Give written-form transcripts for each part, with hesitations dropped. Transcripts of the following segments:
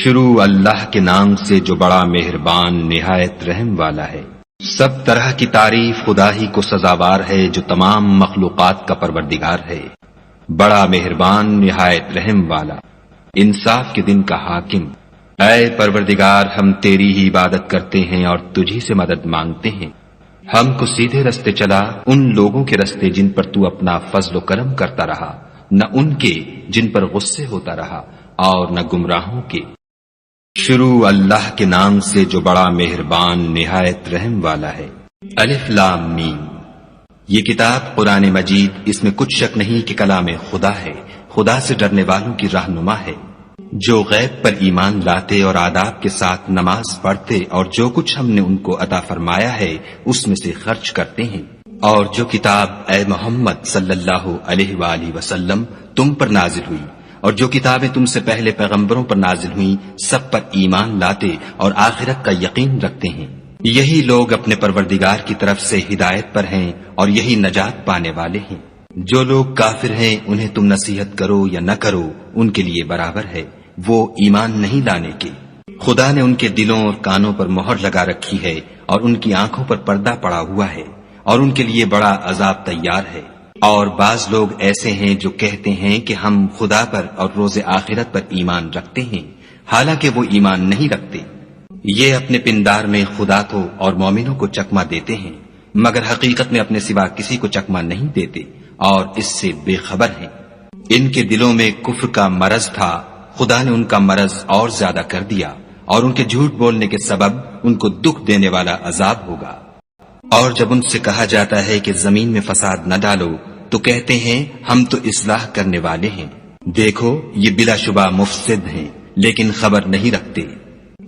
شروع اللہ کے نام سے جو بڑا مہربان نہایت رحم والا ہے۔ سب طرح کی تعریف خدا ہی کو سزاوار ہے جو تمام مخلوقات کا پروردگار ہے، بڑا مہربان نہایت رحم والا، انصاف کے دن کا حاکم۔ اے پروردگار، ہم تیری ہی عبادت کرتے ہیں اور تجھی سے مدد مانگتے ہیں۔ ہم کو سیدھے رستے چلا، ان لوگوں کے رستے جن پر تو اپنا فضل و کرم کرتا رہا، نہ ان کے جن پر غصے ہوتا رہا اور نہ گمراہوں کے۔ شروع اللہ کے نام سے جو بڑا مہربان نہایت رحم والا ہے۔ الف لام میم۔ یہ کتاب قرآن مجید، اس میں کچھ شک نہیں کہ کلام خدا ہے، خدا سے ڈرنے والوں کی رہنما ہے، جو غیب پر ایمان لاتے اور آداب کے ساتھ نماز پڑھتے اور جو کچھ ہم نے ان کو عطا فرمایا ہے اس میں سے خرچ کرتے ہیں، اور جو کتاب اے محمد صلی اللہ علیہ وآلہ وسلم تم پر نازل ہوئی اور جو کتابیں تم سے پہلے پیغمبروں پر نازل ہوئیں سب پر ایمان لاتے اور آخرت کا یقین رکھتے ہیں، یہی لوگ اپنے پروردگار کی طرف سے ہدایت پر ہیں اور یہی نجات پانے والے ہیں۔ جو لوگ کافر ہیں انہیں تم نصیحت کرو یا نہ کرو ان کے لیے برابر ہے، وہ ایمان نہیں لانے کے۔ خدا نے ان کے دلوں اور کانوں پر مہر لگا رکھی ہے اور ان کی آنکھوں پر پردہ پڑا ہوا ہے اور ان کے لیے بڑا عذاب تیار ہے۔ اور بعض لوگ ایسے ہیں جو کہتے ہیں کہ ہم خدا پر اور روز آخرت پر ایمان رکھتے ہیں، حالانکہ وہ ایمان نہیں رکھتے۔ یہ اپنے پندار میں خدا کو اور مومنوں کو چکما دیتے ہیں، مگر حقیقت میں اپنے سوا کسی کو چکما نہیں دیتے اور اس سے بے خبر ہیں۔ ان کے دلوں میں کفر کا مرض تھا، خدا نے ان کا مرض اور زیادہ کر دیا اور ان کے جھوٹ بولنے کے سبب ان کو دکھ دینے والا عذاب ہوگا۔ اور جب ان سے کہا جاتا ہے کہ زمین میں فساد نہ ڈالو تو کہتے ہیں ہم تو اصلاح کرنے والے ہیں، دیکھو یہ بلا شبہ مفسد ہیں لیکن خبر نہیں رکھتے۔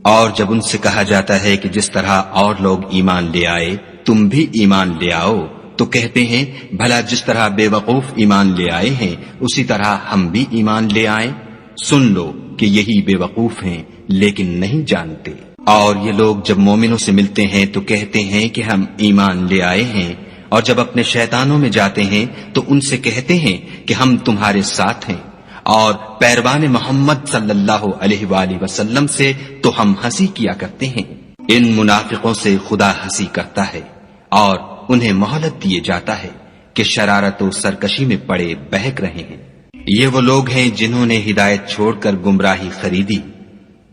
اور جب ان سے کہا جاتا ہے کہ جس طرح اور لوگ ایمان لے آئے تم بھی ایمان لے آؤ تو کہتے ہیں بھلا جس طرح بے وقوف ایمان لے آئے ہیں اسی طرح ہم بھی ایمان لے آئیں۔ سن لو کہ یہی بے وقوف ہیں لیکن نہیں جانتے۔ اور یہ لوگ جب مومنوں سے ملتے ہیں تو کہتے ہیں کہ ہم ایمان لے آئے ہیں، اور جب اپنے شیطانوں میں جاتے ہیں تو ان سے کہتے ہیں کہ ہم تمہارے ساتھ ہیں، اور پیروان محمد صلی اللہ علیہ وآلہ وسلم سے تو ہم ہنسی کیا کرتے ہیں۔ ان منافقوں سے خدا ہنسی کرتا ہے اور انہیں مہلت دیے جاتا ہے کہ شرارت و سرکشی میں پڑے بہک رہے ہیں۔ یہ وہ لوگ ہیں جنہوں نے ہدایت چھوڑ کر گمراہی خریدی،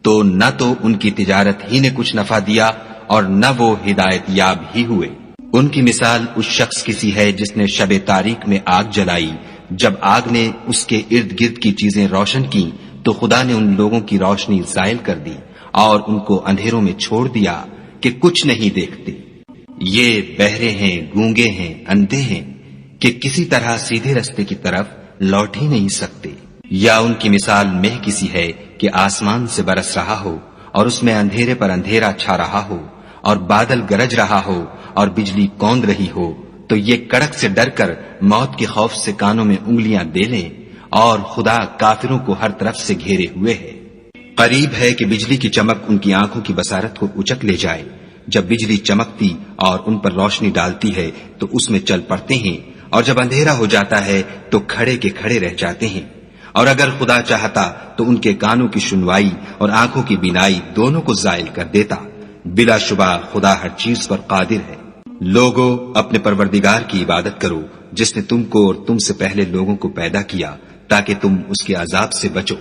تو نہ تو ان کی تجارت ہی نے کچھ نفع دیا اور نہ وہ ہدایت یاب ہی ہوئے۔ ان کی مثال اس شخص کی سی ہے جس نے شب تاریک میں آگ جلائی، جب آگ نے اس کے ارد گرد کی چیزیں روشن کی تو خدا نے ان لوگوں کی روشنی زائل کر دی اور ان کو اندھیروں میں چھوڑ دیا کہ کچھ نہیں دیکھتے۔ یہ بہرے ہیں، گونگے ہیں، اندھے ہیں کہ کسی طرح سیدھے رستے کی طرف لوٹ ہی نہیں سکتے۔ یا ان کی مثال مہ کسی ہے کہ آسمان سے برس رہا ہو اور اس میں اندھیرے پر اندھیرا چھا رہا ہو اور بادل گرج رہا ہو اور بجلی کوند رہی ہو تو یہ کڑک سے ڈر کر موت کے خوف سے کانوں میں انگلیاں دے لیں، اور خدا کافروں کو ہر طرف سے گھیرے ہوئے ہے۔ قریب ہے کہ بجلی کی چمک ان کی آنکھوں کی بصارت کو اچک لے جائے۔ جب بجلی چمکتی اور ان پر روشنی ڈالتی ہے تو اس میں چل پڑتے ہیں، اور جب اندھیرا ہو جاتا ہے تو کھڑے کے کھڑے رہ جاتے ہیں۔ اور اگر خدا چاہتا تو ان کے کانوں کی سنوائی اور آنکھوں کی بینائی دونوں کو زائل کر دیتا۔ بلا شبہ خدا ہر چیز پر قادر ہے۔ لوگو اپنے پروردگار کی عبادت کرو جس نے تم کو اور تم سے پہلے لوگوں کو پیدا کیا تاکہ تم اس کے عذاب سے بچو،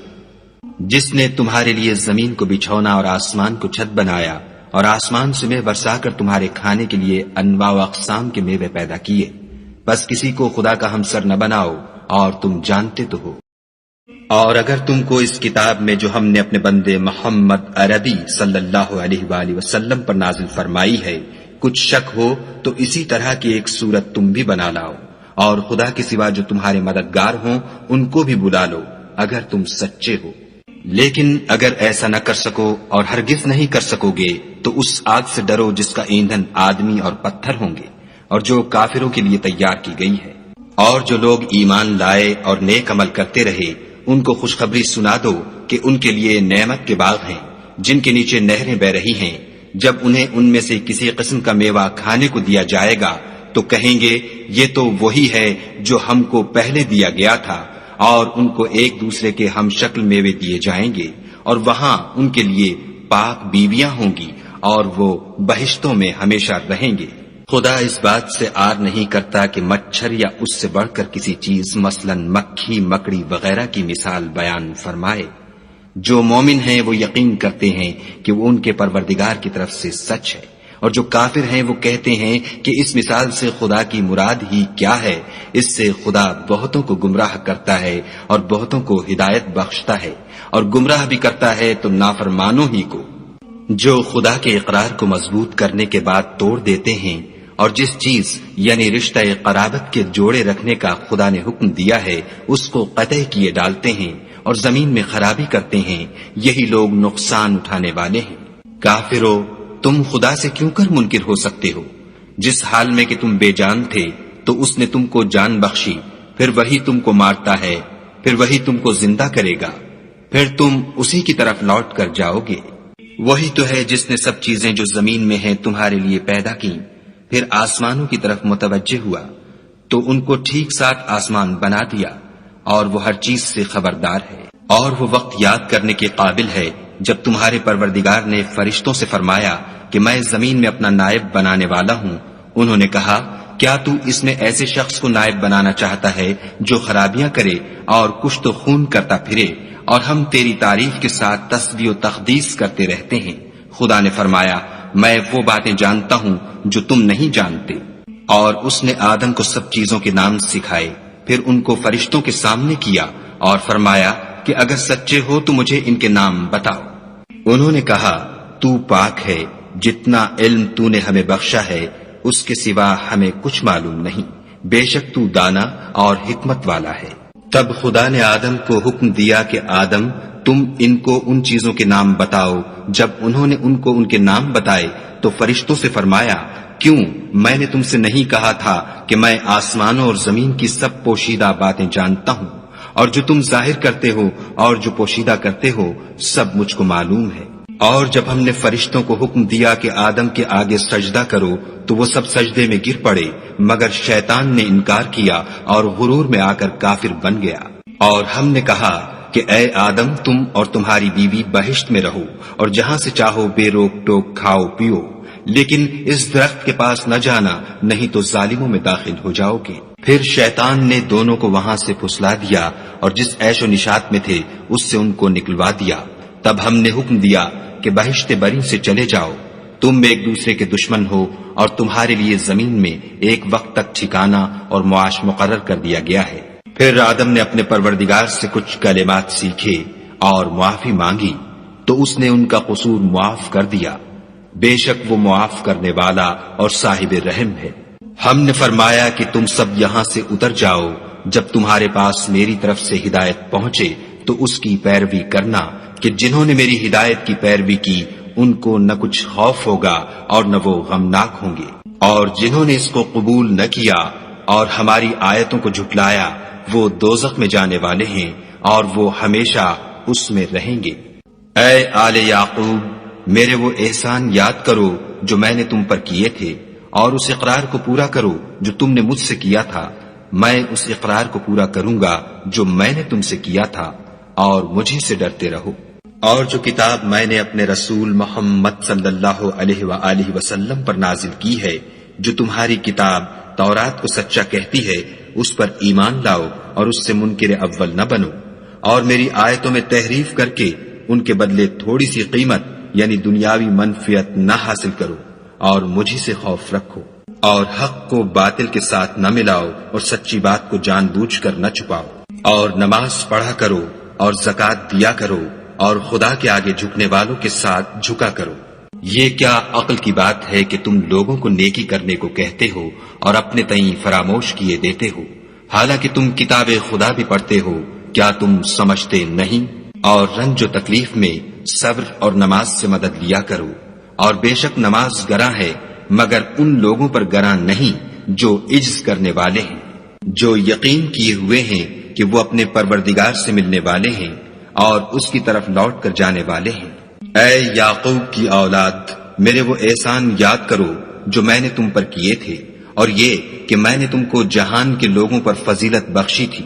جس نے تمہارے لیے زمین کو بچھونا اور آسمان کو چھت بنایا اور آسمان سے میوہ برسا کر تمہارے کھانے کے لیے انواع و اقسام کے میوے پیدا کیے، بس کسی کو خدا کا ہمسر نہ بناؤ اور تم جانتے تو ہو۔ اور اگر تم کو اس کتاب میں جو ہم نے اپنے بندے محمد عربی صلی اللہ علیہ وآلہ وسلم پر نازل فرمائی ہے کچھ شک ہو تو اسی طرح کی ایک صورت تم بھی بنا لاؤ، اور خدا کے سوا جو تمہارے مددگار ہوں ان کو بھی بلا لو اگر تم سچے ہو۔ لیکن اگر ایسا نہ کر سکو اور ہرگز نہیں کر سکو گے تو اس آگ سے ڈرو جس کا ایندھن آدمی اور پتھر ہوں گے اور جو کافروں کے لیے تیار کی گئی ہے۔ اور جو لوگ ایمان لائے اور نیک عمل کرتے رہے ان کو خوشخبری سنا دو کہ ان کے لیے نعمت کے باغ ہیں جن کے نیچے نہریں بہ رہی ہیں، جب انہیں ان میں سے کسی قسم کا میوہ کھانے کو دیا جائے گا تو کہیں گے یہ تو وہی ہے جو ہم کو پہلے دیا گیا تھا، اور ان کو ایک دوسرے کے ہم شکل میوے دیے جائیں گے اور وہاں ان کے لیے پاک بیویاں ہوں گی اور وہ بہشتوں میں ہمیشہ رہیں گے۔ خدا اس بات سے آر نہیں کرتا کہ مچھر یا اس سے بڑھ کر کسی چیز مثلاً مکھی، مکڑی وغیرہ کی مثال بیان فرمائے۔ جو مومن ہیں وہ یقین کرتے ہیں کہ وہ ان کے پروردگار کی طرف سے سچ ہے، اور جو کافر ہیں وہ کہتے ہیں کہ اس مثال سے خدا کی مراد ہی کیا ہے۔ اس سے خدا بہتوں کو گمراہ کرتا ہے اور بہتوں کو ہدایت بخشتا ہے، اور گمراہ بھی کرتا ہے تو نافرمانوں ہی کو۔ جو خدا کے اقرار کو مضبوط کرنے کے بعد توڑ دیتے ہیں، اور جس چیز یعنی رشتہ قرابت کے جوڑے رکھنے کا خدا نے حکم دیا ہے اس کو قطع کیے ڈالتے ہیں اور زمین میں خرابی کرتے ہیں، یہی لوگ نقصان اٹھانے والے ہیں۔ کافرو، تم خدا سے کیوں کر منکر ہو سکتے ہو؟ جس حال میں کہ تم بے جان تھے تو اس نے تم کو جان بخشی، پھر وہی تم کو مارتا ہے، پھر وہی تم کو زندہ کرے گا، پھر تم اسی کی طرف لوٹ کر جاؤ گے۔ وہی تو ہے جس نے سب چیزیں جو زمین میں ہیں تمہارے لیے پیدا کی، پھر آسمانوں کی طرف متوجہ ہوا تو ان کو ٹھیک ساتھ آسمان بنا دیا، اور وہ ہر چیز سے خبردار ہے۔ اور وہ وقت یاد کرنے کے قابل ہے جب تمہارے پروردگار نے فرشتوں سے فرمایا کہ میں زمین میں اپنا نائب بنانے والا ہوں۔ انہوں نے کہا، کیا تو اس میں ایسے شخص کو نائب بنانا چاہتا ہے جو خرابیاں کرے اور کشت و خون کرتا پھرے، اور ہم تیری تعریف کے ساتھ تسبیح و تقدیس کرتے رہتے ہیں؟ خدا نے فرمایا، میں وہ باتیں جانتا ہوں جو تم نہیں جانتے۔ اور اس نے آدم کو سب چیزوں کے نام سکھائے، پھر ان کو فرشتوں کے سامنے کیا اور فرمایا کہ اگر سچے ہو تو مجھے ان کے نام بتاؤ۔ انہوں نے کہا، تو پاک ہے، جتنا علم تو نے ہمیں بخشا ہے اس کے سوا ہمیں کچھ معلوم نہیں، بے شک تو دانا اور حکمت والا ہے۔ تب خدا نے آدم کو حکم دیا کہ آدم، تم ان کو ان چیزوں کے نام بتاؤ۔ جب انہوں نے ان کو ان کے نام بتائے تو فرشتوں سے فرمایا، کیوں میں نے تم سے نہیں کہا تھا کہ میں آسمانوں اور زمین کی سب پوشیدہ باتیں جانتا ہوں، اور جو تم ظاہر کرتے ہو اور جو پوشیدہ کرتے ہو سب مجھ کو معلوم ہے۔ اور جب ہم نے فرشتوں کو حکم دیا کہ آدم کے آگے سجدہ کرو تو وہ سب سجدے میں گر پڑے، مگر شیطان نے انکار کیا اور غرور میں آ کر کافر بن گیا۔ اور ہم نے کہا کہ اے آدم، تم اور تمہاری بیوی بہشت میں رہو اور جہاں سے چاہو بے روک ٹوک کھاؤ پیو، لیکن اس درخت کے پاس نہ جانا، نہیں تو ظالموں میں داخل ہو جاؤ گے۔ پھر شیطان نے دونوں کو وہاں سے پھسلا دیا اور جس عیش و نشاط میں تھے اس سے ان کو نکلوا دیا۔ تب ہم نے حکم دیا کہ بہشت بری سے چلے جاؤ، تم ایک دوسرے کے دشمن ہو، اور تمہارے لیے زمین میں ایک وقت تک ٹھکانہ اور معاش مقرر کر دیا گیا ہے۔ پھر آدم نے اپنے پروردگار سے کچھ کلمات سیکھے اور معافی مانگی تو اس نے ان کا قصور معاف کر دیا، بے شک وہ معاف کرنے والا اور صاحب رحم ہے۔ ہم نے فرمایا کہ تم سب یہاں سے اتر جاؤ، جب تمہارے پاس میری طرف سے ہدایت پہنچے تو اس کی پیروی کرنا، کہ جنہوں نے میری ہدایت کی پیروی کی ان کو نہ کچھ خوف ہوگا اور نہ وہ غمناک ہوں گے، اور جنہوں نے اس کو قبول نہ کیا اور ہماری آیتوں کو جھٹلایا وہ دوزخ میں جانے والے ہیں اور وہ ہمیشہ اس میں رہیں گے۔ اے آل یعقوب، میرے وہ احسان یاد کرو جو میں نے تم پر کیے تھے، اور اس اقرار کو پورا کرو جو تم نے مجھ سے کیا تھا۔ میں اس اقرار کو پورا کروں گا جو میں نے تم سے کیا تھا، اور مجھے سے ڈرتے رہو۔ اور جو کتاب میں نے اپنے رسول محمد صلی اللہ علیہ وآلہ وسلم پر نازل کی ہے، جو تمہاری کتاب تورات کو سچا کہتی ہے، اس پر ایمان لاؤ اور اس سے منکر اول نہ بنو، اور میری آیتوں میں تحریف کر کے ان کے بدلے تھوڑی سی قیمت یعنی دنیاوی منفعت نہ حاصل کرو، اور مجھے سے خوف رکھو، اور حق کو باطل کے ساتھ نہ ملاؤ اور سچی بات کو جان بوجھ کر نہ چھپاؤ، اور نماز پڑھا کرو اور زکوٰۃ دیا کرو، اور خدا کے آگے جھکنے والوں کے ساتھ جھکا کرو۔ یہ کیا عقل کی بات ہے کہ تم لوگوں کو نیکی کرنے کو کہتے ہو اور اپنے تئیں فراموش کیے دیتے ہو، حالانکہ تم کتاب خدا بھی پڑھتے ہو؟ کیا تم سمجھتے نہیں؟ اور رنج و تکلیف میں صبر اور نماز سے مدد لیا کرو، اور بے شک نماز گراں ہے مگر ان لوگوں پر گراں نہیں جو عجز کرنے والے ہیں، جو یقین کیے ہوئے ہیں کہ وہ اپنے پروردگار سے ملنے والے ہیں اور اس کی طرف لوٹ کر جانے والے ہیں۔ اے یعقوب کی اولاد، میرے وہ احسان یاد کرو جو میں نے تم پر کیے تھے، اور یہ کہ میں نے تم کو جہان کے لوگوں پر فضیلت بخشی تھی۔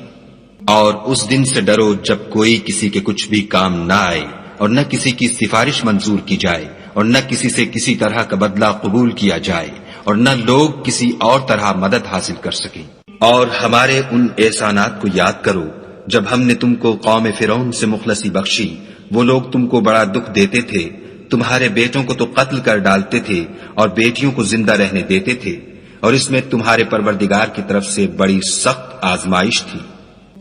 اور اس دن سے ڈرو جب کوئی کسی کے کچھ بھی کام نہ آئے، اور نہ کسی کی سفارش منظور کی جائے، اور نہ کسی سے کسی طرح کا بدلہ قبول کیا جائے، اور نہ لوگ کسی اور طرح مدد حاصل کر سکیں۔ اور ہمارے ان احسانات کو یاد کرو جب ہم نے تم کو قوم فرعون سے مخلصی بخشی۔ وہ لوگ تم کو بڑا دکھ دیتے تھے، تمہارے بیٹوں کو تو قتل کر ڈالتے تھے اور بیٹیوں کو زندہ رہنے دیتے تھے، اور اس میں تمہارے پروردگار کی طرف سے بڑی سخت آزمائش تھی۔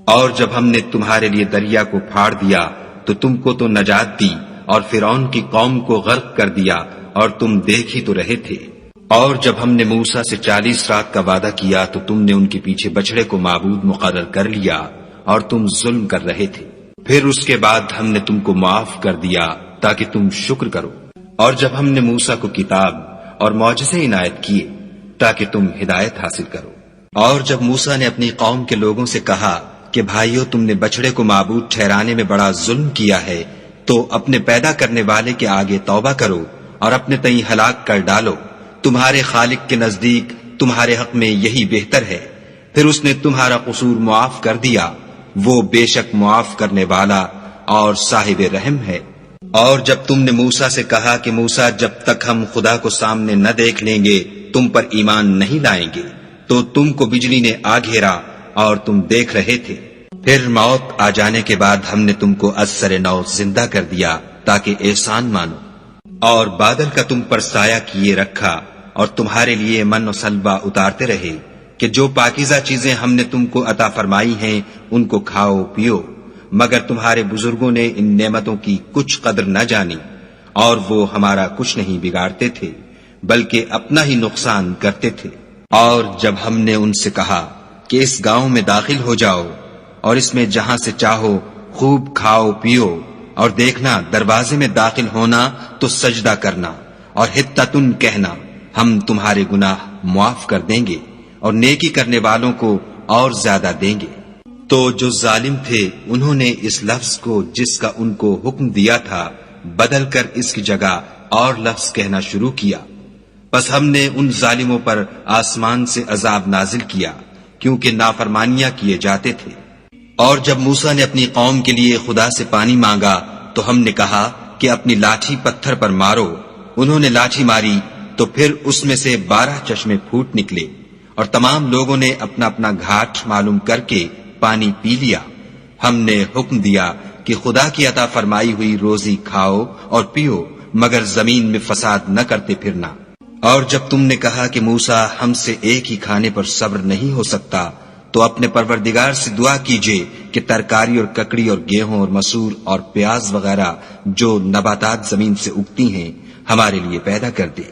اور جب ہم نے تمہارے لیے دریا کو پھاڑ دیا تو تم کو تو نجات دی، اور فرعون کی قوم کو غرق کر دیا، اور تم دیکھ ہی تو رہے تھے۔ اور جب ہم نے موسیٰ سے 40 رات کا وعدہ کیا تو تم نے ان کے پیچھے بچڑے کو معبود مقرر کر لیا، اور تم ظلم کر رہے تھے۔ پھر اس کے بعد ہم نے تم کو معاف کر دیا تاکہ تم شکر کرو۔ اور جب ہم نے موسیٰ کو کتاب اور معجزے عنایت کیے تاکہ تم ہدایت حاصل کرو۔ اور جب موسیٰ نے اپنی قوم کے لوگوں سے کہا کہ بھائیو، تم نے بچڑے کو معبود ٹھہرانے میں بڑا ظلم کیا ہے، تو اپنے پیدا کرنے والے کے آگے توبہ کرو اور اپنے تئیں ہلاک کر ڈالو، تمہارے خالق کے نزدیک تمہارے حق میں یہی بہتر ہے۔ پھر اس نے تمہارا قصور معاف کر دیا، وہ بے شک معاف کرنے والا اور صاحب رحم ہے۔ اور جب تم نے موسیٰ سے کہا کہ موسیٰ، جب تک ہم خدا کو سامنے نہ دیکھ لیں گے تم پر ایمان نہیں لائیں گے، تو تم کو بجلی نے آ گھیرا اور تم دیکھ رہے تھے۔ پھر موت آ جانے کے بعد ہم نے تم کو از سر نو زندہ کر دیا تاکہ احسان مانو، اور بادل کا تم پر سایہ کیے رکھا، اور تمہارے لیے من و سلوہ اتارتے رہے کہ جو پاکیزہ چیزیں ہم نے تم کو عطا فرمائی ہیں ان کو کھاؤ پیو، مگر تمہارے بزرگوں نے ان نعمتوں کی کچھ قدر نہ جانی، اور وہ ہمارا کچھ نہیں بگاڑتے تھے بلکہ اپنا ہی نقصان کرتے تھے۔ اور جب ہم نے ان سے کہا کہ اس گاؤں میں داخل ہو جاؤ اور اس میں جہاں سے چاہو خوب کھاؤ پیو، اور دیکھنا دروازے میں داخل ہونا تو سجدہ کرنا اور حطتن کہنا، ہم تمہارے گناہ معاف کر دیں گے اور نیکی کرنے والوں کو اور زیادہ دیں گے۔ تو جو ظالم تھے انہوں نے اس لفظ کو جس کا ان کو حکم دیا تھا بدل کر اس کی جگہ اور لفظ کہنا شروع کیا، پس ہم نے ان ظالموں پر آسمان سے عذاب نازل کیا کیونکہ نافرمانیاں کیے جاتے تھے۔ اور جب موسیٰ نے اپنی قوم کے لیے خدا سے پانی مانگا تو ہم نے کہا کہ اپنی لاٹھی پتھر پر مارو۔ انہوں نے لاٹھی ماری تو پھر اس میں سے 12 چشمے پھوٹ نکلے، اور تمام لوگوں نے اپنا اپنا گھاٹ معلوم کر کے پانی پی لیا۔ ہم نے حکم دیا کہ خدا کی عطا فرمائی ہوئی روزی کھاؤ اور پیو، مگر زمین میں فساد نہ کرتے پھرنا۔ اور جب تم نے کہا کہ موسیٰ، ہم سے ایک ہی کھانے پر صبر نہیں ہو سکتا، تو اپنے پروردگار سے دعا کیجئے کہ ترکاری اور ککڑی اور گیہوں اور مسور اور پیاز وغیرہ جو نباتات زمین سے اگتی ہیں ہمارے لیے پیدا کر دے۔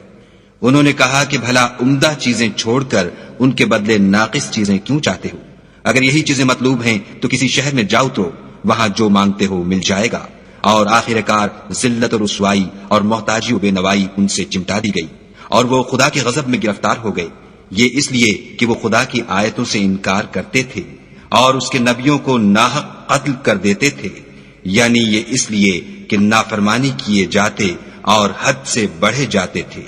انہوں نے کہا کہ بھلا عمدہ چیزیں چھوڑ کر ان کے بدلے ناقص چیزیں کیوں چاہتے ہو؟ اگر یہی چیزیں مطلوب ہیں تو کسی شہر میں جاؤ تو وہاں جو مانگتے ہو مل جائے گا۔ اور آخر کار ذلت و رسوائی اور محتاجی و بے نوائی ان سے چمٹا دی گئی، اور وہ خدا کے غضب میں گرفتار ہو گئے، یہ اس لیے کہ وہ خدا کی آیتوں سے انکار کرتے تھے اور اس کے نبیوں کو ناحق قتل کر دیتے تھے، یعنی یہ اس لیے کہ نافرمانی کیے جاتے اور حد سے بڑھے جاتے تھے۔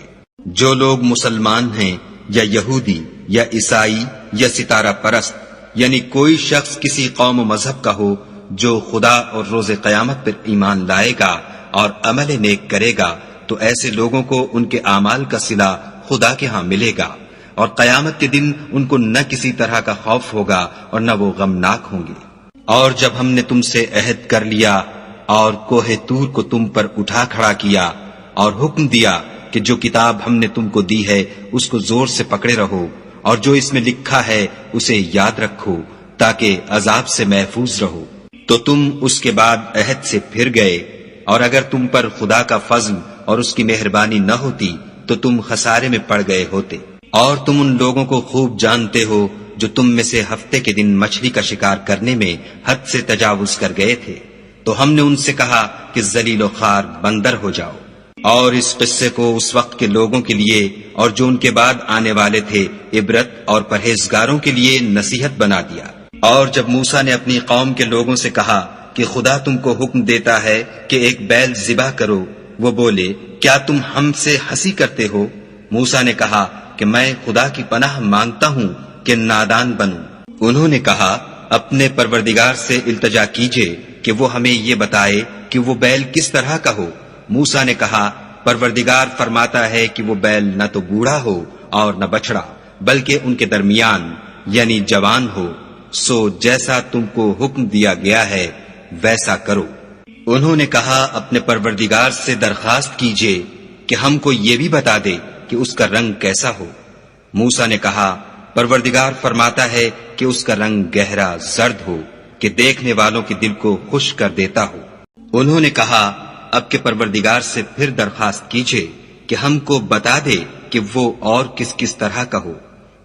جو لوگ مسلمان ہیں یا یہودی یا عیسائی یا ستارہ پرست، یعنی کوئی شخص کسی قوم و مذہب کا ہو، جو خدا اور روز قیامت پر ایمان لائے گا اور عمل نیک کرے گا، تو ایسے لوگوں کو ان کے اعمال کا صلہ خدا کے ہاں ملے گا، اور قیامت کے دن ان کو نہ کسی طرح کا خوف ہوگا اور نہ وہ غمناک ہوں گے۔ اور جب ہم نے تم سے عہد کر لیا اور کوہ طور کو تم پر اٹھا کھڑا کیا اور حکم دیا کہ جو کتاب ہم نے تم کو دی ہے اس کو زور سے پکڑے رہو، اور جو اس میں لکھا ہے اسے یاد رکھو تاکہ عذاب سے محفوظ رہو، تو تم اس کے بعد عہد سے پھر گئے، اور اگر تم پر خدا کا فضل اور اس کی مہربانی نہ ہوتی تو تم خسارے میں پڑ گئے ہوتے۔ اور تم ان لوگوں کو خوب جانتے ہو جو تم میں سے ہفتے کے دن مچھلی کا شکار کرنے میں حد سے تجاوز کر گئے تھے، تو ہم نے ان سے کہا کہ ذلیل و خوار بندر ہو جاؤ، اور اس قصے کو اس وقت کے لوگوں کے لیے اور جو ان کے بعد آنے والے تھے عبرت اور پرہیزگاروں کے لیے نصیحت بنا دیا۔ اور جب موسیٰ نے اپنی قوم کے لوگوں سے کہا کہ خدا تم کو حکم دیتا ہے کہ ایک بیل ذبح کرو، وہ بولے کیا تم ہم سے ہنسی کرتے ہو؟ موسیٰ نے کہا کہ میں خدا کی پناہ مانگتا ہوں کہ نادان بنوں۔ انہوں نے کہا اپنے پروردگار سے التجا کیجئے کہ وہ ہمیں یہ بتائے کہ وہ بیل کس طرح کا ہو۔ موسیٰ نے کہا پروردگار فرماتا ہے کہ وہ بیل نہ تو بوڑھا ہو اور نہ بچڑا، بلکہ ان کے درمیان یعنی جوان ہو، سو جیسا تم کو حکم دیا گیا ہے ویسا کرو۔ انہوں نے کہا اپنے پروردگار سے درخواست کیجئے کہ ہم کو یہ بھی بتا دے کہ اس کا رنگ کیسا ہو۔ موسیٰ نے کہا پروردگار فرماتا ہے کہ اس کا رنگ گہرا زرد ہو کہ دیکھنے والوں کے دل کو خوش کر دیتا ہو۔ انہوں نے کہا اب کے پروردگار سے پھر درخواست کیجئے کہ ہم کو بتا دے کہ وہ اور کس کس طرح کا ہو،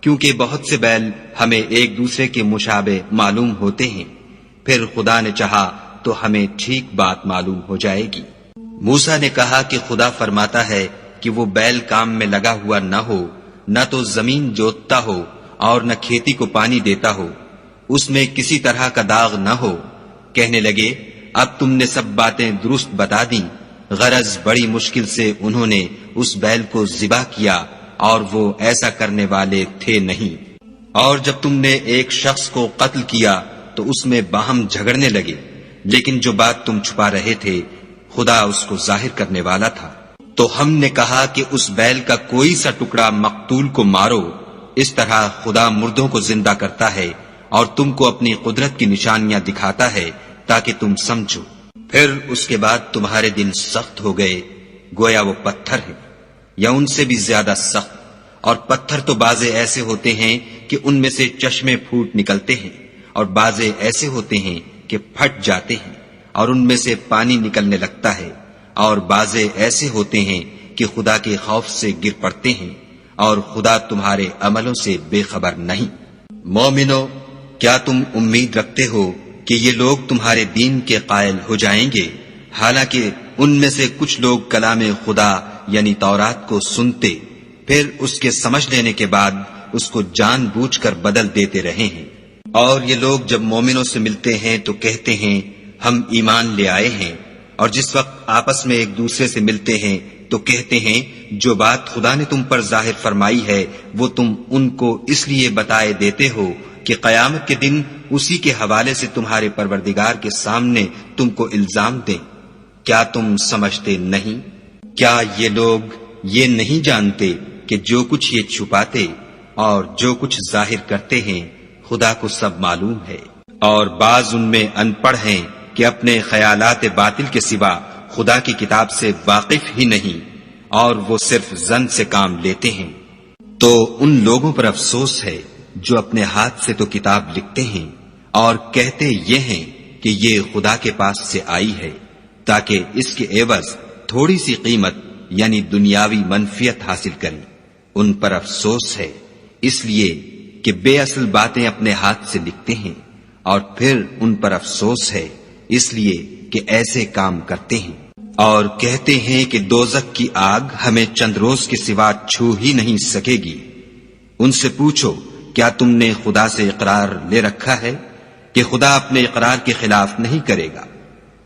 کیونکہ بہت سے بیل ہمیں ایک دوسرے کے مشابہ معلوم ہوتے ہیں، پھر خدا نے چاہا تو ہمیں ٹھیک بات معلوم ہو جائے گی۔ موسیٰ نے کہا کہ خدا فرماتا ہے کہ وہ بیل کام میں لگا ہوا نہ ہو، نہ تو زمین جوتتا ہو اور نہ کھیتی کو پانی دیتا ہو، اس میں کسی طرح کا داغ نہ ہو۔ کہنے لگے اب تم نے سب باتیں درست بتا دیں، غرض بڑی مشکل سے انہوں نے اس بیل کو ذبح کیا اور وہ ایسا کرنے والے تھے نہیں۔ اور جب تم نے ایک شخص کو قتل کیا تو اس میں باہم جھگڑنے لگے، لیکن جو بات تم چھپا رہے تھے خدا اس کو ظاہر کرنے والا تھا۔ تو ہم نے کہا کہ اس بیل کا کوئی سا ٹکڑا مقتول کو مارو، اس طرح خدا مردوں کو زندہ کرتا ہے اور تم کو اپنی قدرت کی نشانیاں دکھاتا ہے تاکہ تم سمجھو۔ پھر اس کے بعد تمہارے دل سخت ہو گئے گویا وہ پتھر ہے یا ان سے بھی زیادہ سخت، اور پتھر تو بعضے ایسے ہوتے ہیں کہ ان میں سے چشمے پھوٹ نکلتے ہیں، اور بعضے ایسے ہوتے ہیں کہ پھٹ جاتے ہیں اور ان میں سے پانی نکلنے لگتا ہے، اور بعضے ایسے ہوتے ہیں کہ خدا کے خوف سے گر پڑتے ہیں، اور خدا تمہارے عملوں سے بے خبر نہیں۔ مومنو، کیا تم امید رکھتے ہو کہ یہ لوگ تمہارے دین کے قائل ہو جائیں گے، حالانکہ ان میں سے کچھ لوگ کلام خدا یعنی تورات کو سنتے پھر اس کے سمجھ لینے کے بعد اس کو جان بوجھ کر بدل دیتے رہے ہیں۔ اور یہ لوگ جب مومنوں سے ملتے ہیں تو کہتے ہیں ہم ایمان لے آئے ہیں، اور جس وقت آپس میں ایک دوسرے سے ملتے ہیں تو کہتے ہیں جو بات خدا نے تم پر ظاہر فرمائی ہے وہ تم ان کو اس لیے بتائے دیتے ہو کہ قیامت کے دن اسی کے حوالے سے تمہارے پروردگار کے سامنے تم کو الزام دیں۔ کیا تم سمجھتے نہیں؟ کیا یہ لوگ یہ نہیں جانتے کہ جو کچھ یہ چھپاتے اور جو کچھ ظاہر کرتے ہیں خدا کو سب معلوم ہے؟ اور بعض ان میں ان پڑھ ہیں کہ اپنے خیالات باطل کے سوا خدا کی کتاب سے واقف ہی نہیں، اور وہ صرف ظن سے کام لیتے ہیں۔ تو ان لوگوں پر افسوس ہے جو اپنے ہاتھ سے تو کتاب لکھتے ہیں اور کہتے یہ ہیں کہ یہ خدا کے پاس سے آئی ہے، تاکہ اس کے عوض تھوڑی سی قیمت یعنی دنیاوی منفیت حاصل کریں۔ ان پر افسوس ہے اس لیے کہ بے اصل باتیں اپنے ہاتھ سے لکھتے ہیں، اور پھر ان پر افسوس ہے اس لیے کہ ایسے کام کرتے ہیں، اور کہتے ہیں کہ دوزخ کی آگ ہمیں چند روز کے سوا چھو ہی نہیں سکے گی۔ ان سے پوچھو کیا تم نے خدا سے اقرار لے رکھا ہے کہ خدا اپنے اقرار کے خلاف نہیں کرے گا؟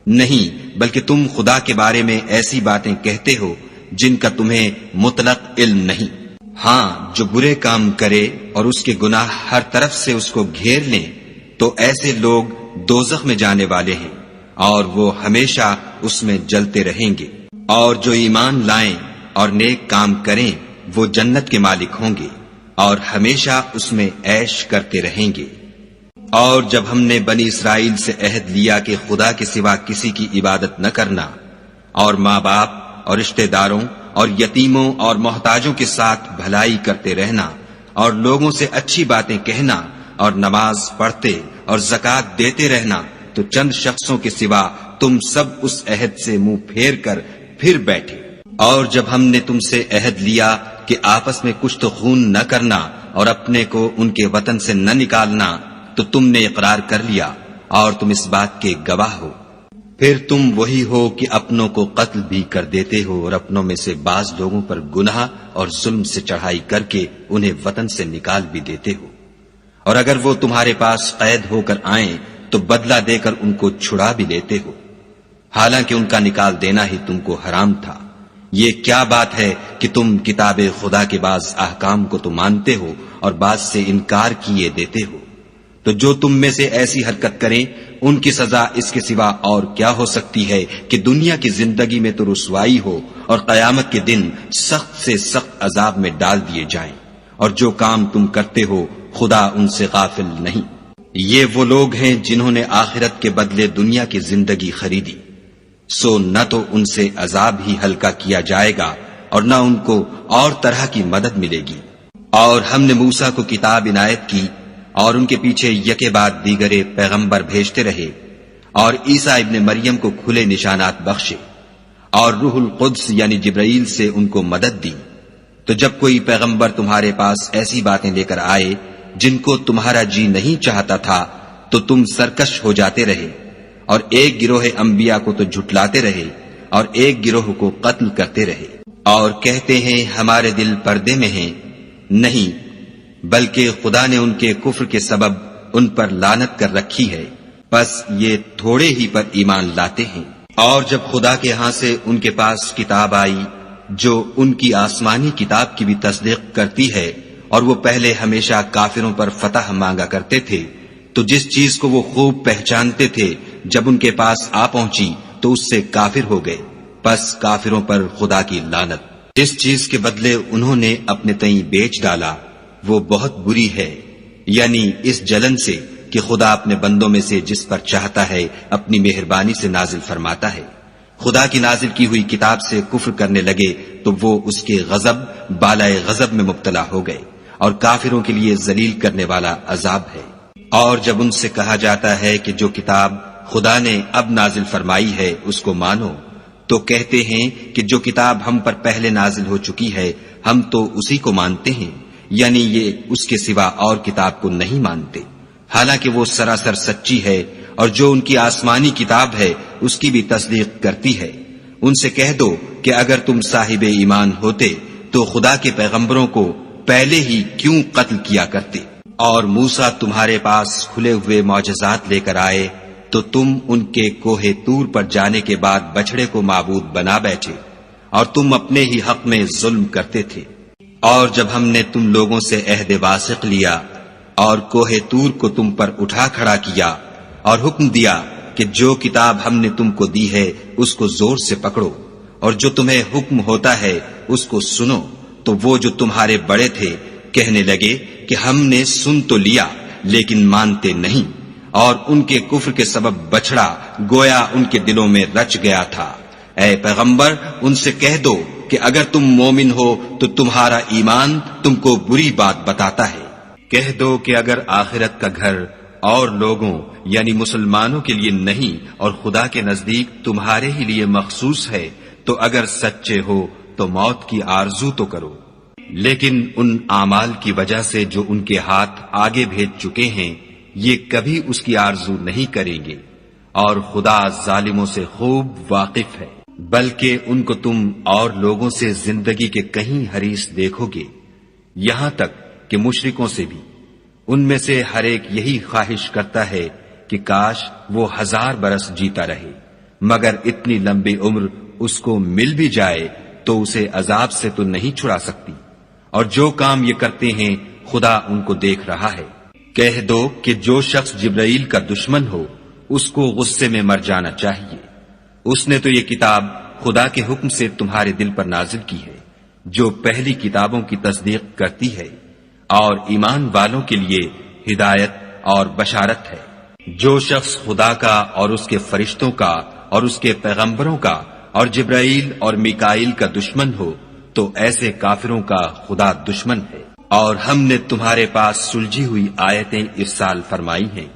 نہیں، بلکہ تم خدا کے بارے میں ایسی باتیں کہتے ہو جن کا تمہیں مطلق علم نہیں۔ ہاں، جو برے کام کرے اور اس کے گناہ ہر طرف سے اس کو گھیر لیں تو ایسے لوگ دوزخ میں جانے والے ہیں اور وہ ہمیشہ اس میں جلتے رہیں گے۔ اور جو ایمان لائیں اور نیک کام کریں وہ جنت کے مالک ہوں گے اور ہمیشہ اس میں عیش کرتے رہیں گے۔ اور جب ہم نے بنی اسرائیل سے عہد لیا کہ خدا کے سوا کسی کی عبادت نہ کرنا، اور ماں باپ اور رشتہ داروں اور یتیموں اور محتاجوں کے ساتھ بھلائی کرتے رہنا، اور لوگوں سے اچھی باتیں کہنا، اور نماز پڑھتے اور زکوٰۃ دیتے رہنا، تو چند شخصوں کے سوا تم سب اس عہد سے منہ پھیر کر پھر بیٹھے۔ اور جب ہم نے تم سے عہد لیا کہ آپس میں کچھ تو خون نہ کرنا اور اپنے کو ان کے وطن سے نہ نکالنا، تو تم نے اقرار کر لیا اور تم اس بات کے گواہ ہو۔ پھر تم وہی ہو کہ اپنوں کو قتل بھی کر دیتے ہو اور اپنوں میں سے بعض لوگوں پر گناہ اور ظلم سے چڑھائی کر کے انہیں وطن سے نکال بھی دیتے ہو، اور اگر وہ تمہارے پاس قید ہو کر آئیں تو بدلہ دے کر ان کو چھڑا بھی لیتے ہو، حالانکہ ان کا نکال دینا ہی تم کو حرام تھا۔ یہ کیا بات ہے کہ تم کتاب خدا کے بعض احکام کو تو مانتے ہو اور بعض سے انکار کیے دیتے ہو؟ تو جو تم میں سے ایسی حرکت کریں ان کی سزا اس کے سوا اور کیا ہو سکتی ہے کہ دنیا کی زندگی میں تو رسوائی ہو اور قیامت کے دن سخت سے سخت عذاب میں ڈال دیے جائیں، اور جو کام تم کرتے ہو خدا ان سے غافل نہیں۔ یہ وہ لوگ ہیں جنہوں نے آخرت کے بدلے دنیا کی زندگی خریدی، سو نہ تو ان سے عذاب ہی ہلکا کیا جائے گا اور نہ ان کو اور طرح کی مدد ملے گی۔ اور ہم نے موسیٰ کو کتاب عنایت کی اور ان کے پیچھے یکے بعد دیگرے پیغمبر بھیجتے رہے، اور عیسیٰ ابن مریم کو کھلے نشانات بخشے، اور روح القدس یعنی جبرائیل سے ان کو مدد دی۔ تو جب کوئی پیغمبر تمہارے پاس ایسی باتیں لے کر آئے جن کو تمہارا جی نہیں چاہتا تھا تو تم سرکش ہو جاتے رہے، اور ایک گروہ انبیاء کو تو جھٹلاتے رہے اور ایک گروہ کو قتل کرتے رہے، اور کہتے ہیں ہمارے دل پردے میں ہیں، نہیں بلکہ خدا نے ان کے کفر کے سبب ان پر لعنت کر رکھی ہے، بس یہ تھوڑے ہی پر ایمان لاتے ہیں۔ اور جب خدا کے ہاں سے ان کے پاس کتاب آئی جو ان کی آسمانی کتاب کی بھی تصدیق کرتی ہے، اور وہ پہلے ہمیشہ کافروں پر فتح مانگا کرتے تھے، تو جس چیز کو وہ خوب پہچانتے تھے جب ان کے پاس آ پہنچی تو اس سے کافر ہو گئے، بس کافروں پر خدا کی لعنت۔ جس چیز کے بدلے انہوں نے اپنے تئیں بیچ ڈالا وہ بہت بری ہے، یعنی اس جلن سے کہ خدا اپنے بندوں میں سے جس پر چاہتا ہے اپنی مہربانی سے نازل فرماتا ہے۔ خدا کی نازل کی ہوئی کتاب سے کفر کرنے لگے تو وہ اس کے غضب بالائے غضب میں مبتلا ہو گئے، اور کافروں کے لیے ذلیل کرنے والا عذاب ہے۔ اور جب ان سے کہا جاتا ہے کہ جو کتاب خدا نے اب نازل فرمائی ہے اس کو مانو، تو کہتے ہیں کہ جو کتاب ہم پر پہلے نازل ہو چکی ہے ہم تو اسی کو مانتے ہیں، یعنی یہ اس کے سوا اور کتاب کو نہیں مانتے، حالانکہ وہ سراسر سچی ہے، اور جو ان کی آسمانی کتاب ہے اس کی بھی تصدیق کرتی ہے۔ ان سے کہہ دو کہ اگر تم صاحب ایمان ہوتے تو خدا کے پیغمبروں کو پہلے ہی کیوں قتل کیا کرتے؟ اور موسیٰ تمہارے پاس کھلے ہوئے معجزات لے کر آئے تو تم ان کے کوہ طور پر جانے کے بعد بچڑے کو معبود بنا بیٹھے، اور تم اپنے ہی حق میں ظلم کرتے تھے۔ اور جب ہم نے تم لوگوں سے عہد واثق لیا اور کوہ طور کو تم پر اٹھا کھڑا کیا اور حکم دیا کہ جو کتاب ہم نے تم کو دی ہے اس کو زور سے پکڑو، اور جو تمہیں حکم ہوتا ہے اس کو سنو، تو وہ جو تمہارے بڑے تھے کہنے لگے کہ ہم نے سن تو لیا لیکن مانتے نہیں، اور ان کے کفر کے سبب بچڑا گویا ان کے دلوں میں رچ گیا تھا۔ اے پیغمبر ان سے کہہ دو کہ اگر تم مومن ہو تو تمہارا ایمان تم کو بری بات بتاتا ہے۔ کہہ دو کہ اگر آخرت کا گھر اور لوگوں یعنی مسلمانوں کے لیے نہیں اور خدا کے نزدیک تمہارے ہی لیے مخصوص ہے تو اگر سچے ہو تو موت کی آرزو تو کرو، لیکن ان اعمال کی وجہ سے جو ان کے ہاتھ آگے بھیج چکے ہیں یہ کبھی اس کی آرزو نہیں کریں گے، اور خدا ظالموں سے خوب واقف ہے۔ بلکہ ان کو تم اور لوگوں سے زندگی کے کہیں حریص دیکھو گے، یہاں تک کہ مشرکوں سے بھی۔ ان میں سے ہر ایک یہی خواہش کرتا ہے کہ کاش وہ 1000 برس جیتا رہے، مگر اتنی لمبی عمر اس کو مل بھی جائے تو اسے عذاب سے تو نہیں چھڑا سکتی، اور جو کام یہ کرتے ہیں خدا ان کو دیکھ رہا ہے۔ کہہ دو کہ جو شخص جبرائیل کا دشمن ہو اس کو غصے میں مر جانا چاہیے، اس نے تو یہ کتاب خدا کے حکم سے تمہارے دل پر نازل کی ہے جو پہلی کتابوں کی تصدیق کرتی ہے، اور ایمان والوں کے لیے ہدایت اور بشارت ہے۔ جو شخص خدا کا اور اس کے فرشتوں کا اور اس کے پیغمبروں کا اور جبرائیل اور میکائیل کا دشمن ہو تو ایسے کافروں کا خدا دشمن ہے۔ اور ہم نے تمہارے پاس سلجھی ہوئی آیتیں ارسال فرمائی ہیں،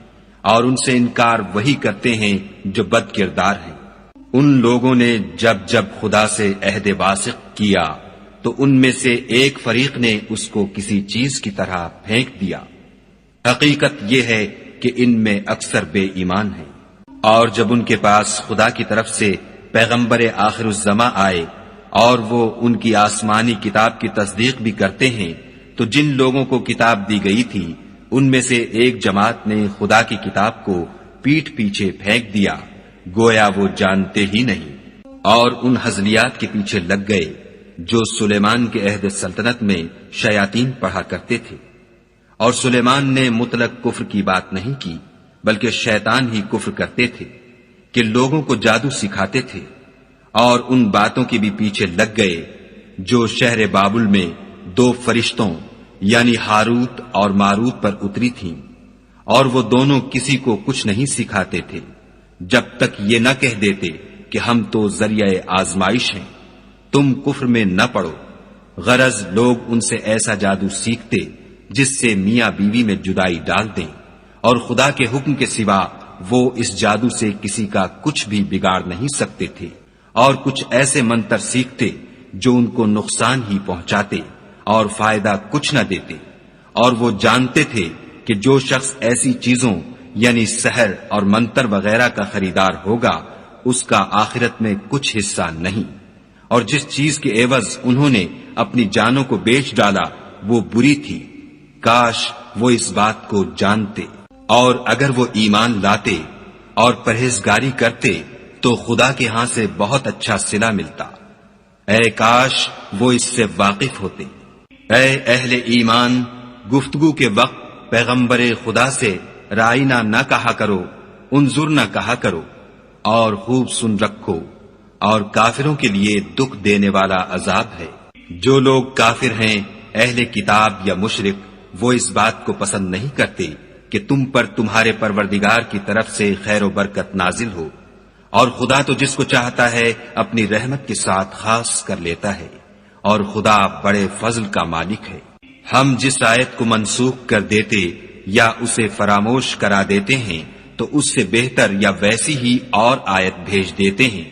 اور ان سے انکار وہی کرتے ہیں جو بد کردار ہیں۔ ان لوگوں نے جب جب خدا سے عہد واثق کیا تو ان میں سے ایک فریق نے اس کو کسی چیز کی طرح پھینک دیا۔ حقیقت یہ ہے کہ ان میں اکثر بے ایمان ہیں۔ اور جب ان کے پاس خدا کی طرف سے پیغمبر آخر الزماں آئے اور وہ ان کی آسمانی کتاب کی تصدیق بھی کرتے ہیں تو جن لوگوں کو کتاب دی گئی تھی ان میں سے ایک جماعت نے خدا کی کتاب کو پیٹھ پیچھے پھینک دیا گویا وہ جانتے ہی نہیں، اور ان ہزلیات کے پیچھے لگ گئے جو سلیمان کے عہد سلطنت میں شیاطین پڑھا کرتے تھے۔ اور سلیمان نے مطلق کفر کی بات نہیں کی بلکہ شیطان ہی کفر کرتے تھے کہ لوگوں کو جادو سکھاتے تھے، اور ان باتوں کے بھی پیچھے لگ گئے جو شہر بابل میں 2 فرشتوں یعنی ہاروت اور ماروت پر اتری تھیں، اور وہ دونوں کسی کو کچھ نہیں سکھاتے تھے جب تک یہ نہ کہہ دیتے کہ ہم تو ذریعہ آزمائش ہیں، تم کفر میں نہ پڑو۔ غرض لوگ ان سے ایسا جادو سیکھتے جس سے میاں بیوی میں جدائی ڈال دیں، اور خدا کے حکم کے سوا وہ اس جادو سے کسی کا کچھ بھی بگاڑ نہیں سکتے تھے، اور کچھ ایسے منتر سیکھتے جو ان کو نقصان ہی پہنچاتے اور فائدہ کچھ نہ دیتے، اور وہ جانتے تھے کہ جو شخص ایسی چیزوں یعنی سحر اور منتر وغیرہ کا خریدار ہوگا اس کا آخرت میں کچھ حصہ نہیں، اور جس چیز کے عوض انہوں نے اپنی جانوں کو بیچ ڈالا وہ بری تھی، کاش وہ اس بات کو جانتے، اور اگر وہ ایمان لاتے اور پرہیزگاری کرتے تو خدا کے ہاں سے بہت اچھا صلہ ملتا، اے کاش وہ اس سے واقف ہوتے۔ اے اہل ایمان، گفتگو کے وقت پیغمبر خدا سے رائنا نہ کہا کرو، انظر نہ کہا کرو، اور خوب سن رکھو، اور کافروں کے لیے دکھ دینے والا عذاب ہے۔ جو لوگ کافر ہیں، اہل کتاب یا مشرک، وہ اس بات کو پسند نہیں کرتے کہ تم پر تمہارے پروردگار کی طرف سے خیر و برکت نازل ہو، اور خدا تو جس کو چاہتا ہے اپنی رحمت کے ساتھ خاص کر لیتا ہے، اور خدا بڑے فضل کا مالک ہے۔ ہم جس آیت کو منسوخ کر دیتے یا اسے فراموش کرا دیتے ہیں تو اس سے بہتر یا ویسی ہی اور آیت بھیج دیتے ہیں۔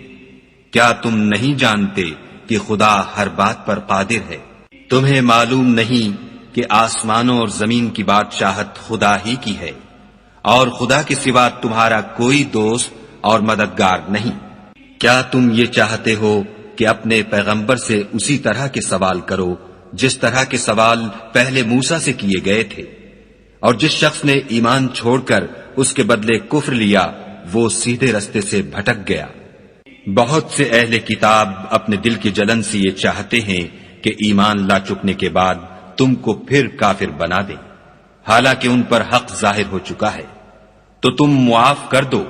کیا تم نہیں جانتے کہ خدا ہر بات پر قادر ہے؟ تمہیں معلوم نہیں کہ آسمانوں اور زمین کی بادشاہت خدا ہی کی ہے، اور خدا کے سوا تمہارا کوئی دوست اور مددگار نہیں۔ کیا تم یہ چاہتے ہو کہ اپنے پیغمبر سے اسی طرح کے سوال کرو جس طرح کے سوال پہلے موسیٰ سے کیے گئے تھے؟ اور جس شخص نے ایمان چھوڑ کر اس کے بدلے کفر لیا وہ سیدھے رستے سے بھٹک گیا۔ بہت سے اہل کتاب اپنے دل کی جلن سے یہ چاہتے ہیں کہ ایمان لا چکنے کے بعد تم کو پھر کافر بنا دیں، حالانکہ ان پر حق ظاہر ہو چکا ہے۔ تو تم معاف کر دو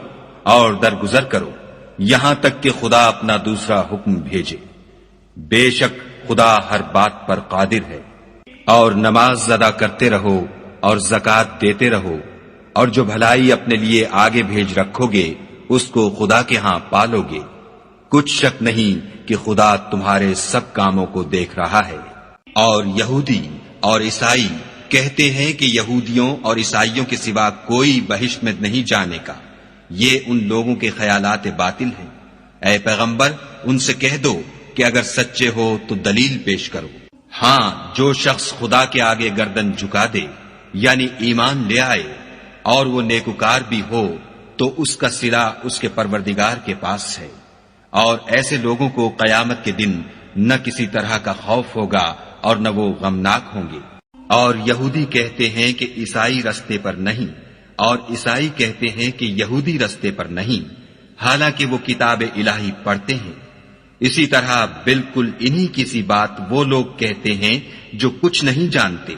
اور درگزر کرو یہاں تک کہ خدا اپنا دوسرا حکم بھیجے۔ بے شک خدا ہر بات پر قادر ہے۔ اور نماز ادا کرتے رہو اور زکوٰۃ دیتے رہو، اور جو بھلائی اپنے لیے آگے بھیج رکھو گے اس کو خدا کے ہاں پالو گے۔ کچھ شک نہیں کہ خدا تمہارے سب کاموں کو دیکھ رہا ہے۔ اور یہودی اور عیسائی کہتے ہیں کہ یہودیوں اور عیسائیوں کے سوا کوئی بہشت میں نہیں جانے کا، یہ ان لوگوں کے خیالات باطل ہیں۔ اے پیغمبر ان سے کہہ دو کہ اگر سچے ہو تو دلیل پیش کرو۔ ہاں، جو شخص خدا کے آگے گردن جھکا دے یعنی ایمان لے آئے اور وہ نیکوکار بھی ہو تو اس کا صلہ اس کے پروردگار کے پاس ہے، اور ایسے لوگوں کو قیامت کے دن نہ کسی طرح کا خوف ہوگا اور نہ وہ غمناک ہوں گے۔ اور یہودی کہتے ہیں کہ عیسائی رستے پر نہیں، اور عیسائی کہتے ہیں کہ یہودی رستے پر نہیں، حالانکہ وہ کتاب الہی پڑھتے ہیں۔ اسی طرح بالکل انہی کی سی بات وہ لوگ کہتے ہیں جو کچھ نہیں جانتے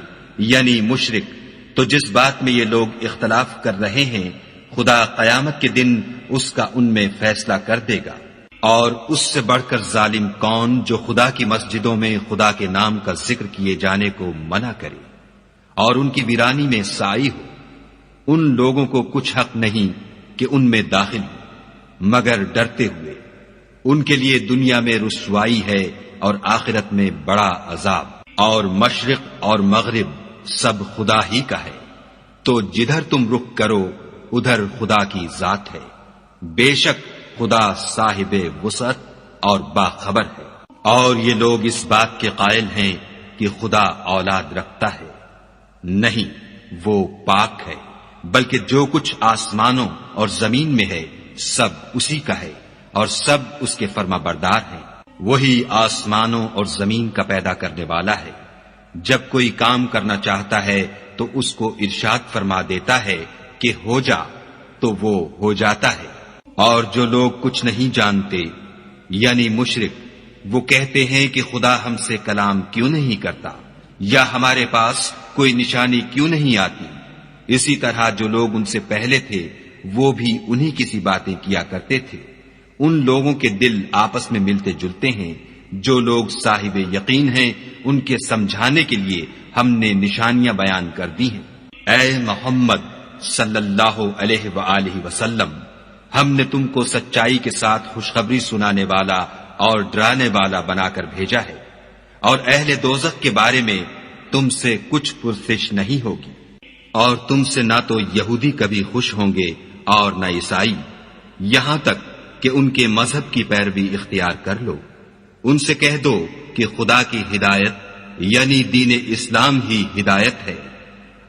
یعنی مشرک۔ تو جس بات میں یہ لوگ اختلاف کر رہے ہیں خدا قیامت کے دن اس کا ان میں فیصلہ کر دے گا۔ اور اس سے بڑھ کر ظالم کون جو خدا کی مسجدوں میں خدا کے نام کا ذکر کیے جانے کو منع کرے اور ان کی ویرانی میں سائی ہو۔ ان لوگوں کو کچھ حق نہیں کہ ان میں داخل ہو مگر ڈرتے ہوئے۔ ان کے لیے دنیا میں رسوائی ہے اور آخرت میں بڑا عذاب۔ اور مشرق اور مغرب سب خدا ہی کا ہے، تو جدھر تم رخ کرو ادھر خدا کی ذات ہے۔ بے شک خدا صاحب وسعت اور باخبر ہے۔ اور یہ لوگ اس بات کے قائل ہیں کہ خدا اولاد رکھتا ہے، نہیں، وہ پاک ہے، بلکہ جو کچھ آسمانوں اور زمین میں ہے سب اسی کا ہے، اور سب اس کے فرما بردار ہیں۔ وہی آسمانوں اور زمین کا پیدا کرنے والا ہے۔ جب کوئی کام کرنا چاہتا ہے تو اس کو ارشاد فرما دیتا ہے کہ ہو جا، تو وہ ہو جاتا ہے۔ اور جو لوگ کچھ نہیں جانتے یعنی مشرک، وہ کہتے ہیں کہ خدا ہم سے کلام کیوں نہیں کرتا، یا ہمارے پاس کوئی نشانی کیوں نہیں آتی۔ اسی طرح جو لوگ ان سے پہلے تھے وہ بھی انہی کسی باتیں کیا کرتے تھے۔ ان لوگوں کے دل آپس میں ملتے جلتے ہیں۔ جو لوگ صاحب یقین ہیں ان کے سمجھانے کے لیے ہم نے نشانیاں بیان کر دی ہیں۔ اے محمد صلی اللہ علیہ وآلہ وسلم، ہم نے تم کو سچائی کے ساتھ خوشخبری سنانے والا اور ڈرانے والا بنا کر بھیجا ہے، اور اہل دوزخ کے بارے میں تم سے کچھ پرسش نہیں ہوگی، اور تم سے نہ تو یہودی کبھی خوش ہوں گے اور نہ عیسائی، یہاں تک کہ ان کے مذہب کی پیروی اختیار کر لو۔ ان سے کہہ دو کہ خدا کی ہدایت یعنی دین اسلام ہی ہدایت ہے،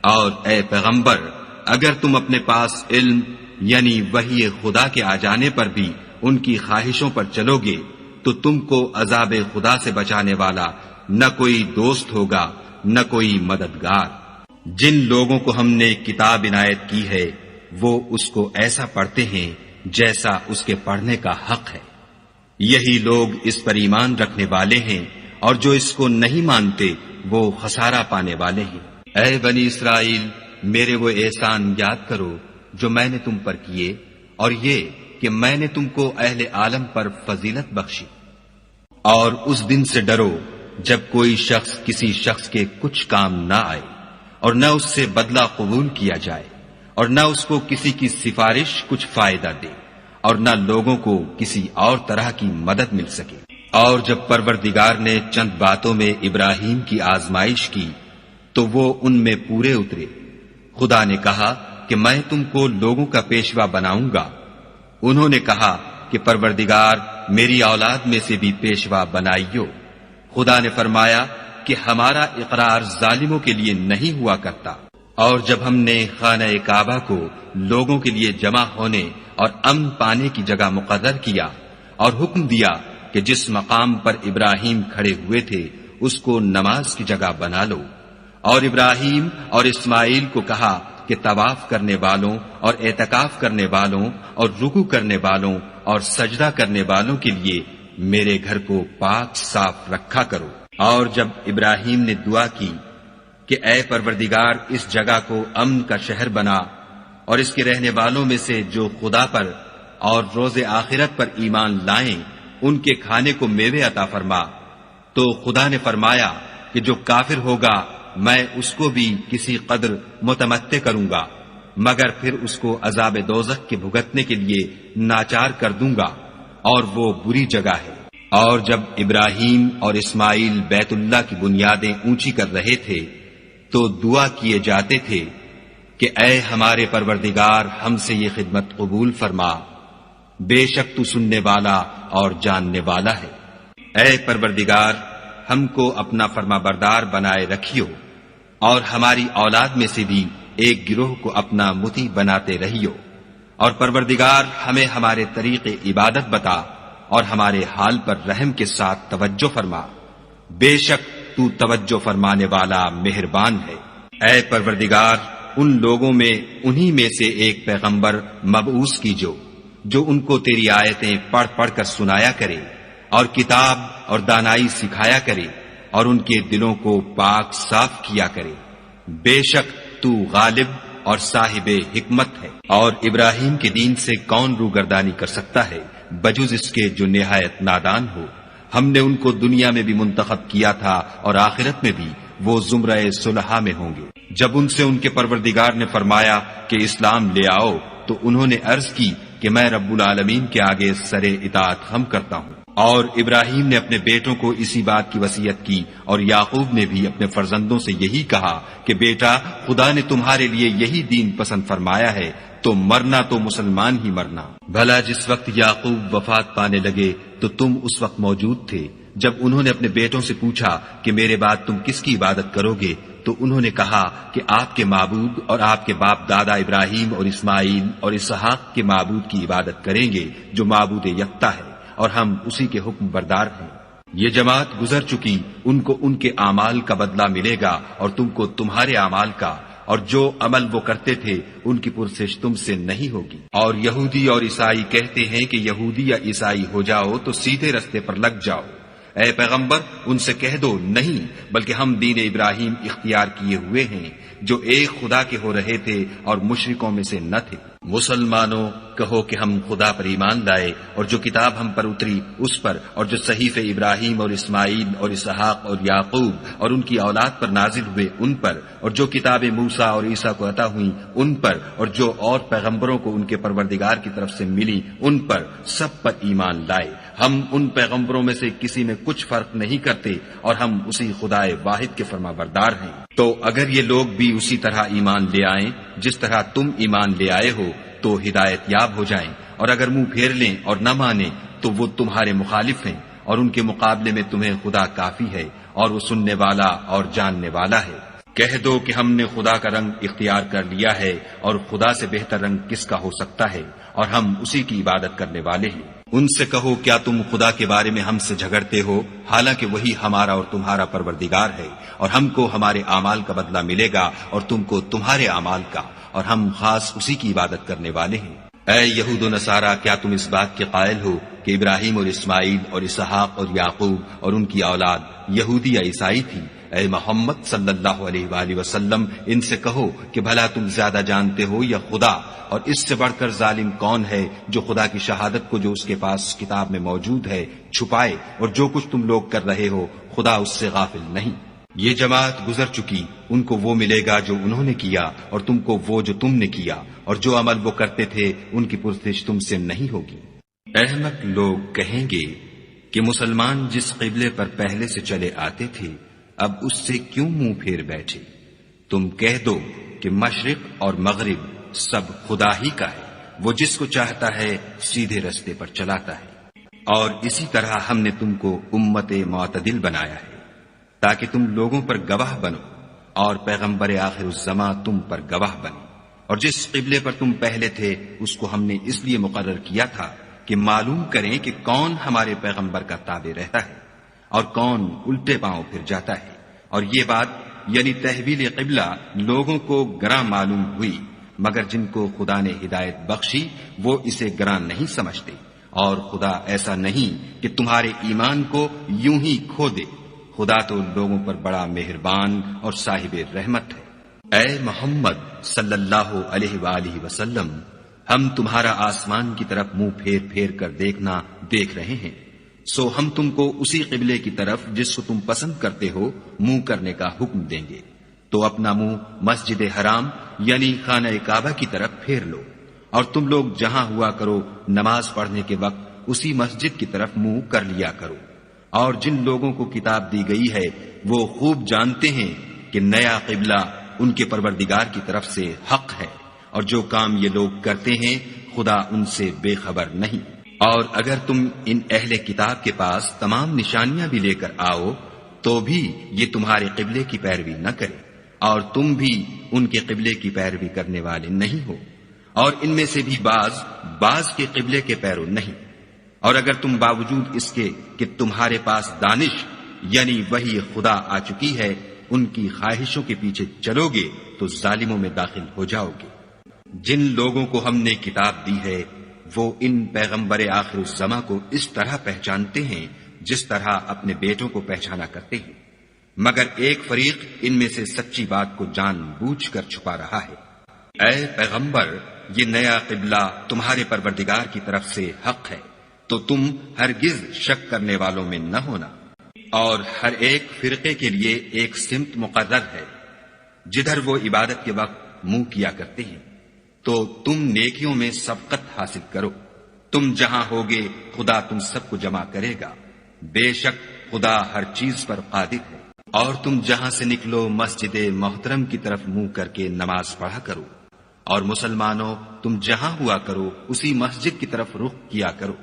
اور اے پیغمبر اگر تم اپنے پاس علم یعنی وحی خدا کے آ جانے پر بھی ان کی خواہشوں پر چلو گے تو تم کو عذاب خدا سے بچانے والا نہ کوئی دوست ہوگا نہ کوئی مددگار۔ جن لوگوں کو ہم نے کتاب عنایت کی ہے وہ اس کو ایسا پڑھتے ہیں جیسا اس کے پڑھنے کا حق ہے، یہی لوگ اس پر ایمان رکھنے والے ہیں، اور جو اس کو نہیں مانتے وہ خسارہ پانے والے ہیں۔ اے بنی اسرائیل، میرے وہ احسان یاد کرو جو میں نے تم پر کیے، اور یہ کہ میں نے تم کو اہل عالم پر فضیلت بخشی۔ اور اس دن سے ڈرو جب کوئی شخص کسی شخص کے کچھ کام نہ آئے، اور نہ اس سے بدلہ قبول کیا جائے، اور نہ اس کو کسی کی سفارش کچھ فائدہ دے، اور نہ لوگوں کو کسی اور طرح کی مدد مل سکے۔ اور جب پروردگار نے چند باتوں میں ابراہیم کی آزمائش کی تو وہ ان میں پورے اترے۔ خدا نے کہا کہ میں تم کو لوگوں کا پیشوا بناؤں گا۔ انہوں نے کہا کہ پروردگار میری اولاد میں سے بھی پیشوا بنائیو۔ خدا نے فرمایا کہ ہمارا اقرار ظالموں کے لیے نہیں ہوا کرتا۔ اور جب ہم نے خانہ کعبہ کو لوگوں کے لیے جمع ہونے اور امن پانے کی جگہ مقرر کیا اور حکم دیا کہ جس مقام پر ابراہیم کھڑے ہوئے تھے اس کو نماز کی جگہ بنا لو، اور ابراہیم اور اسماعیل کو کہا کہ طواف کرنے والوں اور اعتکاف کرنے والوں اور رکوع کرنے والوں اور سجدہ کرنے والوں کے لیے میرے گھر کو پاک صاف رکھا کرو۔ اور جب ابراہیم نے دعا کی کہ اے پروردگار اس جگہ کو امن کا شہر بنا، اور اس کے رہنے والوں میں سے جو خدا پر اور روز آخرت پر ایمان لائیں ان کے کھانے کو میوے عطا فرما، تو خدا نے فرمایا کہ جو کافر ہوگا میں اس کو بھی کسی قدر متمتع کروں گا، مگر پھر اس کو عذاب دوزخ کے بھگتنے کے لیے ناچار کر دوں گا، اور وہ بری جگہ ہے۔ اور جب ابراہیم اور اسماعیل بیت اللہ کی بنیادیں اونچی کر رہے تھے تو دعا کیے جاتے تھے کہ اے ہمارے پروردگار ہم سے یہ خدمت قبول فرما، بے شک تو سننے والا اور جاننے والا ہے۔ اے پروردگار ہم کو اپنا فرما بردار بنائے رکھیو، اور ہماری اولاد میں سے بھی ایک گروہ کو اپنا مطیع بناتے رہیو، اور پروردگار ہمیں ہمارے طریق عبادت بتا اور ہمارے حال پر رحم کے ساتھ توجہ فرما، بے شک تو توجہ فرمانے والا مہربان ہے۔ اے پروردگار ان لوگوں میں انہی میں سے ایک پیغمبر مبعوث کیجو جو ان کو تیری آیتیں پڑھ پڑھ کر سنایا کرے اور کتاب اور دانائی سکھایا کرے اور ان کے دلوں کو پاک صاف کیا کرے، بے شک تو غالب اور صاحب حکمت ہے۔ اور ابراہیم کے دین سے کون روگردانی کر سکتا ہے بجز اس کے جو نہایت نادان ہو۔ ہم نے ان کو دنیا میں بھی منتخب کیا تھا اور آخرت میں بھی وہ زمرہ صلحاء میں ہوں گے۔ جب ان سے ان کے پروردگار نے فرمایا کہ اسلام لے آؤ تو انہوں نے عرض کی کہ میں رب العالمین کے آگے سر اطاعت خم کرتا ہوں۔ اور ابراہیم نے اپنے بیٹوں کو اسی بات کی وصیت کی، اور یعقوب نے بھی اپنے فرزندوں سے یہی کہا کہ بیٹا خدا نے تمہارے لیے یہی دین پسند فرمایا ہے تو مرنا تو مسلمان ہی مرنا۔ بھلا جس وقت یعقوب وفات پانے لگے تو تم اس وقت موجود تھے جب انہوں نے اپنے بیٹوں سے پوچھا کہ میرے بعد تم کس کی عبادت کرو گے، تو انہوں نے کہا کہ آپ کے معبود اور آپ کے باپ دادا ابراہیم اور اسماعیل اور اسحاق کے معبود کی عبادت کریں گے جو معبود یکتا ہے، اور ہم اسی کے حکم بردار ہیں۔ یہ جماعت گزر چکی، ان کو ان کے اعمال کا بدلہ ملے گا اور تم کو تمہارے اعمال کا، اور جو عمل وہ کرتے تھے ان کی پرسش تم سے نہیں ہوگی۔ اور یہودی اور عیسائی کہتے ہیں کہ یہودی یا عیسائی ہو جاؤ تو سیدھے رستے پر لگ جاؤ، اے پیغمبر ان سے کہہ دو نہیں، بلکہ ہم دین ابراہیم اختیار کیے ہوئے ہیں جو ایک خدا کے ہو رہے تھے اور مشرکوں میں سے نہ تھے۔ مسلمانوں کہو کہ ہم خدا پر ایمان لائے اور جو کتاب ہم پر اتری اس پر، اور جو صحیفے ابراہیم اور اسماعیل اور اسحاق اور یعقوب اور ان کی اولاد پر نازل ہوئے ان پر، اور جو کتابیں موسیٰ اور عیسیٰ کو عطا ہوئیں ان پر، اور جو اور پیغمبروں کو ان کے پروردگار کی طرف سے ملی ان پر، سب پر ایمان لائے۔ ہم ان پیغمبروں میں سے کسی میں کچھ فرق نہیں کرتے اور ہم اسی خدائے واحد کے فرمانبردار ہیں۔ تو اگر یہ لوگ بھی اسی طرح ایمان لے آئیں جس طرح تم ایمان لے آئے ہو تو ہدایت یاب ہو جائیں، اور اگر منہ پھیر لیں اور نہ مانیں تو وہ تمہارے مخالف ہیں، اور ان کے مقابلے میں تمہیں خدا کافی ہے اور وہ سننے والا اور جاننے والا ہے۔ کہہ دو کہ ہم نے خدا کا رنگ اختیار کر لیا ہے، اور خدا سے بہتر رنگ کس کا ہو سکتا ہے، اور ہم اسی کی عبادت کرنے والے ہیں۔ ان سے کہو کیا تم خدا کے بارے میں ہم سے جھگڑتے ہو، حالانکہ وہی ہمارا اور تمہارا پروردگار ہے، اور ہم کو ہمارے اعمال کا بدلہ ملے گا اور تم کو تمہارے اعمال کا، اور ہم خاص اسی کی عبادت کرنے والے ہیں۔ اے یہود و نصارہ، کیا تم اس بات کے قائل ہو کہ ابراہیم اور اسماعیل اور اسحاق اور یعقوب اور ان کی اولاد یہودی یا عیسائی تھی؟ اے محمد صلی اللہ علیہ وآلہ وسلم ان سے کہو کہ بھلا تم زیادہ جانتے ہو یا خدا، اور اس سے بڑھ کر ظالم کون ہے جو خدا کی شہادت کو جو اس کے پاس کتاب میں موجود ہے چھپائے، اور جو کچھ تم لوگ کر رہے ہو خدا اس سے غافل نہیں۔ یہ جماعت گزر چکی، ان کو وہ ملے گا جو انہوں نے کیا، اور تم کو وہ جو تم نے کیا، اور جو عمل وہ کرتے تھے ان کی پرسش تم سے نہیں ہوگی۔ احمق لوگ کہیں گے کہ مسلمان جس قبلے پر پہلے سے چلے آتے تھے اب اس سے کیوں منہ پھیر بیٹھے؟ تم کہہ دو کہ مشرق اور مغرب سب خدا ہی کا ہے، وہ جس کو چاہتا ہے سیدھے رستے پر چلاتا ہے، اور اسی طرح ہم نے تم کو امت معتدل بنایا ہے تاکہ تم لوگوں پر گواہ بنو، اور پیغمبر آخر الزماں تم پر گواہ بنے۔ اور جس قبلے پر تم پہلے تھے اس کو ہم نے اس لیے مقرر کیا تھا کہ معلوم کریں کہ کون ہمارے پیغمبر کا تابع رہتا ہے اور کون الٹے پاؤں پھر جاتا ہے۔ اور یہ بات یعنی تحویل قبلہ لوگوں کو گراں معلوم ہوئی، مگر جن کو خدا نے ہدایت بخشی وہ اسے گراں نہیں سمجھتے، اور خدا ایسا نہیں کہ تمہارے ایمان کو یوں ہی کھو دے، خدا تو لوگوں پر بڑا مہربان اور صاحب رحمت ہے۔ اے محمد صلی اللہ علیہ وآلہ وسلم، ہم تمہارا آسمان کی طرف منہ پھیر پھیر کر دیکھنا دیکھ رہے ہیں، سو ہم تم کو اسی قبلے کی طرف جس کو تم پسند کرتے ہو منہ کرنے کا حکم دیں گے، تو اپنا منہ مسجد حرام یعنی خانہ کعبہ کی طرف پھیر لو، اور تم لوگ جہاں ہوا کرو نماز پڑھنے کے وقت اسی مسجد کی طرف منہ کر لیا کرو۔ اور جن لوگوں کو کتاب دی گئی ہے وہ خوب جانتے ہیں کہ نیا قبلہ ان کے پروردگار کی طرف سے حق ہے، اور جو کام یہ لوگ کرتے ہیں خدا ان سے بے خبر نہیں۔ اور اگر تم ان اہل کتاب کے پاس تمام نشانیاں بھی لے کر آؤ تو بھی یہ تمہارے قبلے کی پیروی نہ کرے، اور تم بھی ان کے قبلے کی پیروی کرنے والے نہیں ہو، اور ان میں سے بھی بعض کے قبلے کے پیرو نہیں۔ اور اگر تم باوجود اس کے کہ تمہارے پاس دانش یعنی وحی خدا آ چکی ہے ان کی خواہشوں کے پیچھے چلو گے تو ظالموں میں داخل ہو جاؤ گے۔ جن لوگوں کو ہم نے کتاب دی ہے وہ ان پیغمبر آخر الزماں کو اس طرح پہچانتے ہیں جس طرح اپنے بیٹوں کو پہچانا کرتے ہیں، مگر ایک فریق ان میں سے سچی بات کو جان بوجھ کر چھپا رہا ہے۔ اے پیغمبر، یہ نیا قبلہ تمہارے پروردگار کی طرف سے حق ہے، تو تم ہرگز شک کرنے والوں میں نہ ہونا، اور ہر ایک فرقے کے لیے ایک سمت مقرر ہے جدھر وہ عبادت کے وقت منہ کیا کرتے ہیں، تو تم نیکیوں میں سبقت حاصل کرو۔ تم جہاں ہوگے خدا تم سب کو جمع کرے گا، بے شک خدا ہر چیز پر قادر ہے۔ اور تم جہاں سے نکلو مسجد محترم کی طرف منہ کر کے نماز پڑھا کرو، اور مسلمانوں تم جہاں ہوا کرو اسی مسجد کی طرف رخ کیا کرو۔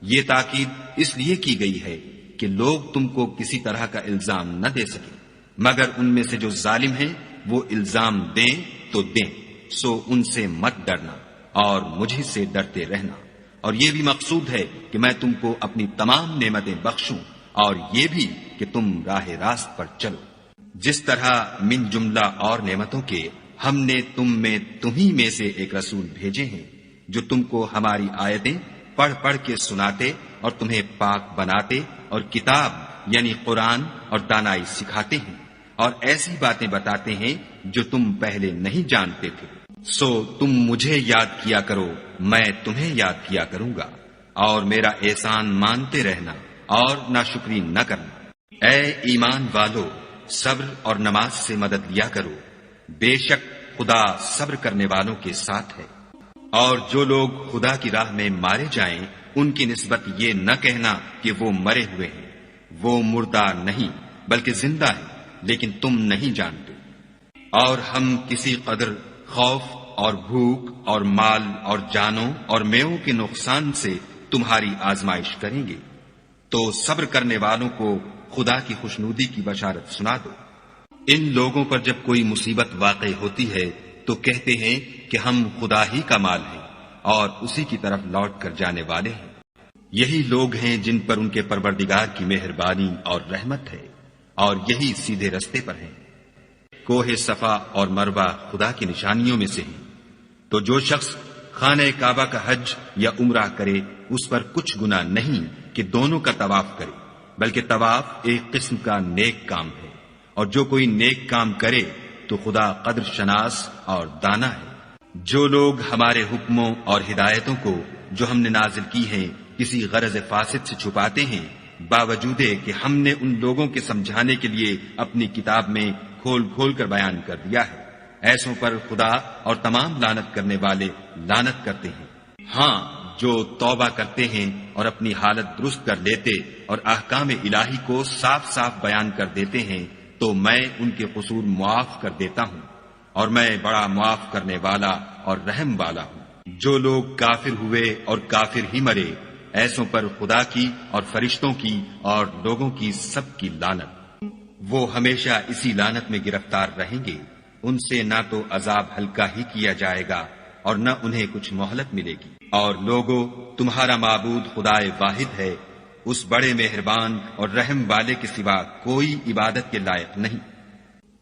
یہ تاکید اس لیے کی گئی ہے کہ لوگ تم کو کسی طرح کا الزام نہ دے سکیں، مگر ان میں سے جو ظالم ہیں وہ الزام دیں تو دیں، سو ان سے مت ڈرنا اور مجھ سے ڈرتے رہنا۔ اور یہ بھی مقصود ہے کہ میں تم کو اپنی تمام نعمتیں بخشوں، اور یہ بھی کہ تم راہ راست پر چلو۔ جس طرح من جملہ اور نعمتوں کے ہم نے تمہیں میں سے ایک رسول بھیجے ہیں جو تم کو ہماری آیتیں پڑھ پڑھ کے سناتے اور تمہیں پاک بناتے اور کتاب یعنی قرآن اور دانائی سکھاتے ہیں اور ایسی باتیں بتاتے ہیں جو تم پہلے نہیں جانتے تھے۔ سو تم مجھے یاد کیا کرو، میں تمہیں یاد کیا کروں گا، اور میرا احسان مانتے رہنا اور ناشکری نہ کرنا۔ اے ایمان والو، صبر اور نماز سے مدد لیا کرو، بے شک خدا صبر کرنے والوں کے ساتھ ہے۔ اور جو لوگ خدا کی راہ میں مارے جائیں ان کی نسبت یہ نہ کہنا کہ وہ مرے ہوئے ہیں، وہ مردہ نہیں بلکہ زندہ ہیں، لیکن تم نہیں جانتے۔ اور ہم کسی قدر خوف اور بھوک اور مال اور جانوں اور میووں کے نقصان سے تمہاری آزمائش کریں گے، تو صبر کرنے والوں کو خدا کی خوشنودی کی بشارت سنا دو۔ ان لوگوں پر جب کوئی مصیبت واقع ہوتی ہے تو کہتے ہیں کہ ہم خدا ہی کا مال ہیں اور اسی کی طرف لوٹ کر جانے والے ہیں۔ یہی لوگ ہیں جن پر ان کے پروردگار کی مہربانی اور رحمت ہے، اور یہی سیدھے رستے پر ہیں۔ کوہ صفا اور مروہ خدا کی نشانیوں میں سے ہیں، تو جو شخص خانہ کعبہ کا حج یا عمرہ کرے اس پر کچھ گناہ نہیں کہ دونوں کا طواف کرے، بلکہ طواف ایک قسم کا نیک کام ہے، اور جو کوئی نیک کام کرے تو خدا قدر شناس اور دانا ہے۔ جو لوگ ہمارے حکموں اور ہدایتوں کو جو ہم نے نازل کی ہیں کسی غرض فاسد سے چھپاتے ہیں، باوجود کہ ہم نے ان لوگوں کے سمجھانے کے لیے اپنی کتاب میں کھول کھول کر بیان کر دیا ہے، ایسوں پر خدا اور تمام لعنت کرنے والے لعنت کرتے ہیں۔ ہاں، جو توبہ کرتے ہیں اور اپنی حالت درست کر لیتے اور احکام الہی کو صاف صاف بیان کر دیتے ہیں تو میں ان کے قصور معاف کر دیتا ہوں، اور میں بڑا معاف کرنے والا اور رحم والا ہوں۔ جو لوگ کافر ہوئے اور کافر ہی مرے، ایسوں پر خدا کی اور فرشتوں کی اور لوگوں کی سب کی لعنت۔ وہ ہمیشہ اسی لعنت میں گرفتار رہیں گے، ان سے نہ تو عذاب ہلکا ہی کیا جائے گا اور نہ انہیں کچھ مہلت ملے گی۔ اور لوگوں، تمہارا معبود خدا واحد ہے، اس بڑے مہربان اور رحم والے کے سوا کوئی عبادت کے لائق نہیں۔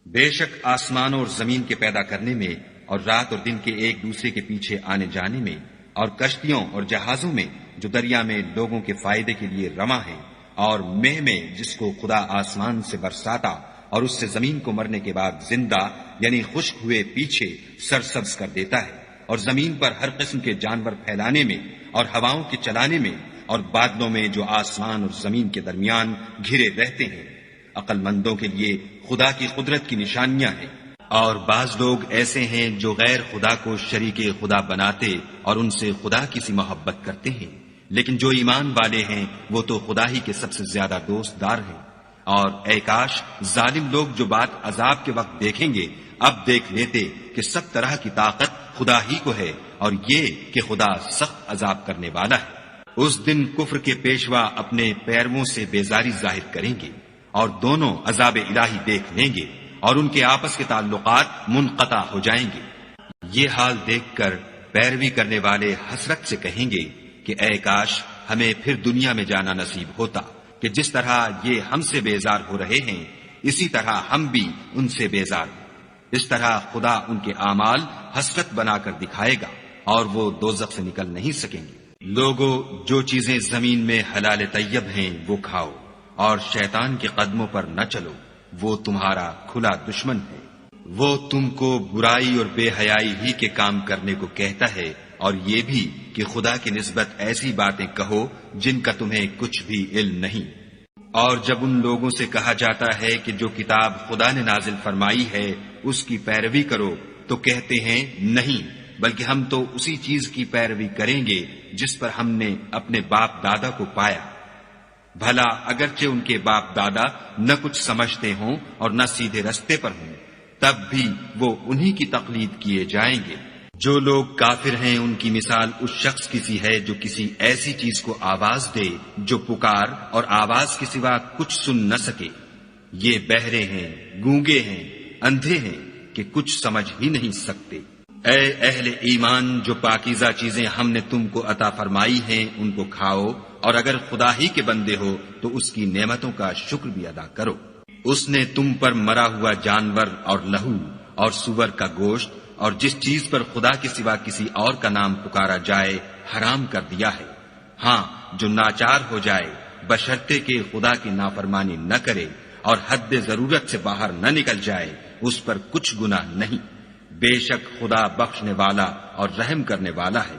بے شک آسمانوں اور زمین کے پیدا کرنے میں اور رات اور دن کے ایک دوسرے کے پیچھے آنے جانے میں اور کشتیوں اور جہازوں میں جو دریا میں لوگوں کے فائدے کے لیے رواں ہیں، اور مہ میں جس کو خدا آسمان سے برساتا اور اس سے زمین کو مرنے کے بعد زندہ یعنی خشک ہوئے پیچھے سرسبز کر دیتا ہے، اور زمین پر ہر قسم کے جانور پھیلانے میں اور ہواؤں کے چلانے میں اور بادلوں میں جو آسمان اور زمین کے درمیان گھرے رہتے ہیں، عقل مندوں کے لیے خدا کی قدرت کی نشانیاں ہیں۔ اور بعض لوگ ایسے ہیں جو غیر خدا کو شریک خدا بناتے اور ان سے خدا کی سی محبت کرتے ہیں، لیکن جو ایمان والے ہیں وہ تو خدا ہی کے سب سے زیادہ دوست دار ہیں۔ اور اے کاش ظالم لوگ جو بات عذاب کے وقت دیکھیں گے اب دیکھ لیتے کہ سب طرح کی طاقت خدا ہی کو ہے، اور یہ کہ خدا سخت عذاب کرنے والا ہے۔ اس دن کفر کے پیشوا اپنے پیرووں سے بیزاری ظاہر کریں گے اور دونوں عذاب الہی دیکھ لیں گے اور ان کے آپس کے تعلقات منقطع ہو جائیں گے۔ یہ حال دیکھ کر پیروی کرنے والے حسرت سے کہیں گے کہ اے کاش ہمیں پھر دنیا میں جانا نصیب ہوتا کہ جس طرح یہ ہم سے بیزار ہو رہے ہیں اسی طرح ہم بھی ان سے بیزار ہیں۔ اس طرح خدا ان کے اعمال حسرت بنا کر دکھائے گا اور وہ دوزخ سے نکل نہیں سکیں گے۔ لوگوں، جو چیزیں زمین میں حلال طیب ہیں وہ کھاؤ، اور شیطان کے قدموں پر نہ چلو، وہ تمہارا کھلا دشمن ہے۔ وہ تم کو برائی اور بے حیائی ہی کے کام کرنے کو کہتا ہے، اور یہ بھی کہ خدا کی نسبت ایسی باتیں کہو جن کا تمہیں کچھ بھی علم نہیں۔ اور جب ان لوگوں سے کہا جاتا ہے کہ جو کتاب خدا نے نازل فرمائی ہے اس کی پیروی کرو تو کہتے ہیں نہیں، بلکہ ہم تو اسی چیز کی پیروی کریں گے جس پر ہم نے اپنے باپ دادا کو پایا۔ بھلا اگرچہ ان کے باپ دادا نہ کچھ سمجھتے ہوں اور نہ سیدھے رستے پر ہوں، تب بھی وہ انہی کی تقلید کیے جائیں گے۔ جو لوگ کافر ہیں ان کی مثال اس شخص کی سی ہے جو کسی ایسی چیز کو آواز دے جو پکار اور آواز کے سوا کچھ سن نہ سکے۔ یہ بہرے ہیں، گونگے ہیں، اندھے ہیں کہ کچھ سمجھ ہی نہیں سکتے۔ اے اہل ایمان، جو پاکیزہ چیزیں ہم نے تم کو عطا فرمائی ہیں ان کو کھاؤ، اور اگر خدا ہی کے بندے ہو تو اس کی نعمتوں کا شکر بھی ادا کرو۔ اس نے تم پر مرا ہوا جانور اور لہو اور سور کا گوشت اور جس چیز پر خدا کے سوا کسی اور کا نام پکارا جائے حرام کر دیا ہے۔ ہاں، جو ناچار ہو جائے بشرطے کہ خدا کی نافرمانی نہ کرے اور حد ضرورت سے باہر نہ نکل جائے، اس پر کچھ گناہ نہیں۔ بے شک خدا بخشنے والا اور رحم کرنے والا ہے۔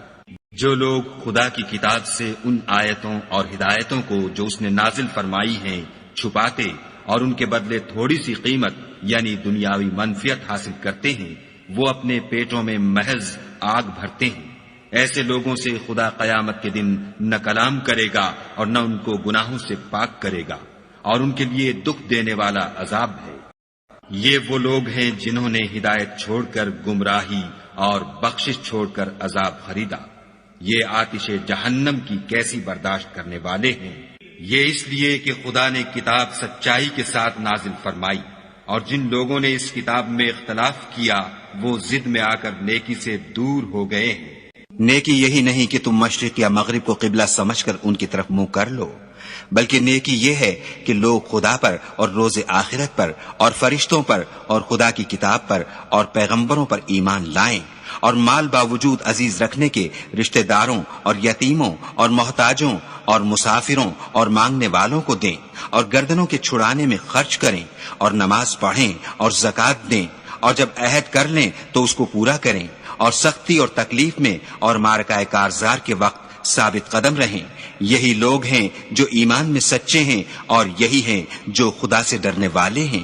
جو لوگ خدا کی کتاب سے ان آیتوں اور ہدایتوں کو جو اس نے نازل فرمائی ہیں چھپاتے اور ان کے بدلے تھوڑی سی قیمت یعنی دنیاوی منفعت حاصل کرتے ہیں، وہ اپنے پیٹوں میں محض آگ بھرتے ہیں۔ ایسے لوگوں سے خدا قیامت کے دن نہ کلام کرے گا اور نہ ان کو گناہوں سے پاک کرے گا، اور ان کے لیے دکھ دینے والا عذاب ہے۔ یہ وہ لوگ ہیں جنہوں نے ہدایت چھوڑ کر گمراہی اور بخشش چھوڑ کر عذاب خریدا۔ یہ آتش جہنم کی کیسی برداشت کرنے والے ہیں۔ یہ اس لیے کہ خدا نے کتاب سچائی کے ساتھ نازل فرمائی، اور جن لوگوں نے اس کتاب میں اختلاف کیا وہ ضد میں آ کر نیکی سے دور ہو گئے ہیں۔ نیکی یہی نہیں کہ تم مشرق یا مغرب کو قبلہ سمجھ کر ان کی طرف منہ کر لو، بلکہ نیکی یہ ہے کہ لوگ خدا پر اور روز آخرت پر اور فرشتوں پر اور خدا کی کتاب پر اور پیغمبروں پر ایمان لائیں، اور مال باوجود عزیز رکھنے کے رشتہ داروں اور یتیموں اور محتاجوں اور مسافروں اور مانگنے والوں کو دیں، اور گردنوں کے چھڑانے میں خرچ کریں، اور نماز پڑھیں اور زکوٰۃ دیں، اور جب عہد کر لیں تو اس کو پورا کریں، اور سختی اور تکلیف میں اور معرکہ کارزار کے وقت ثابت قدم رہیں۔ یہی لوگ ہیں جو ایمان میں سچے ہیں، اور یہی ہیں جو خدا سے ڈرنے والے ہیں۔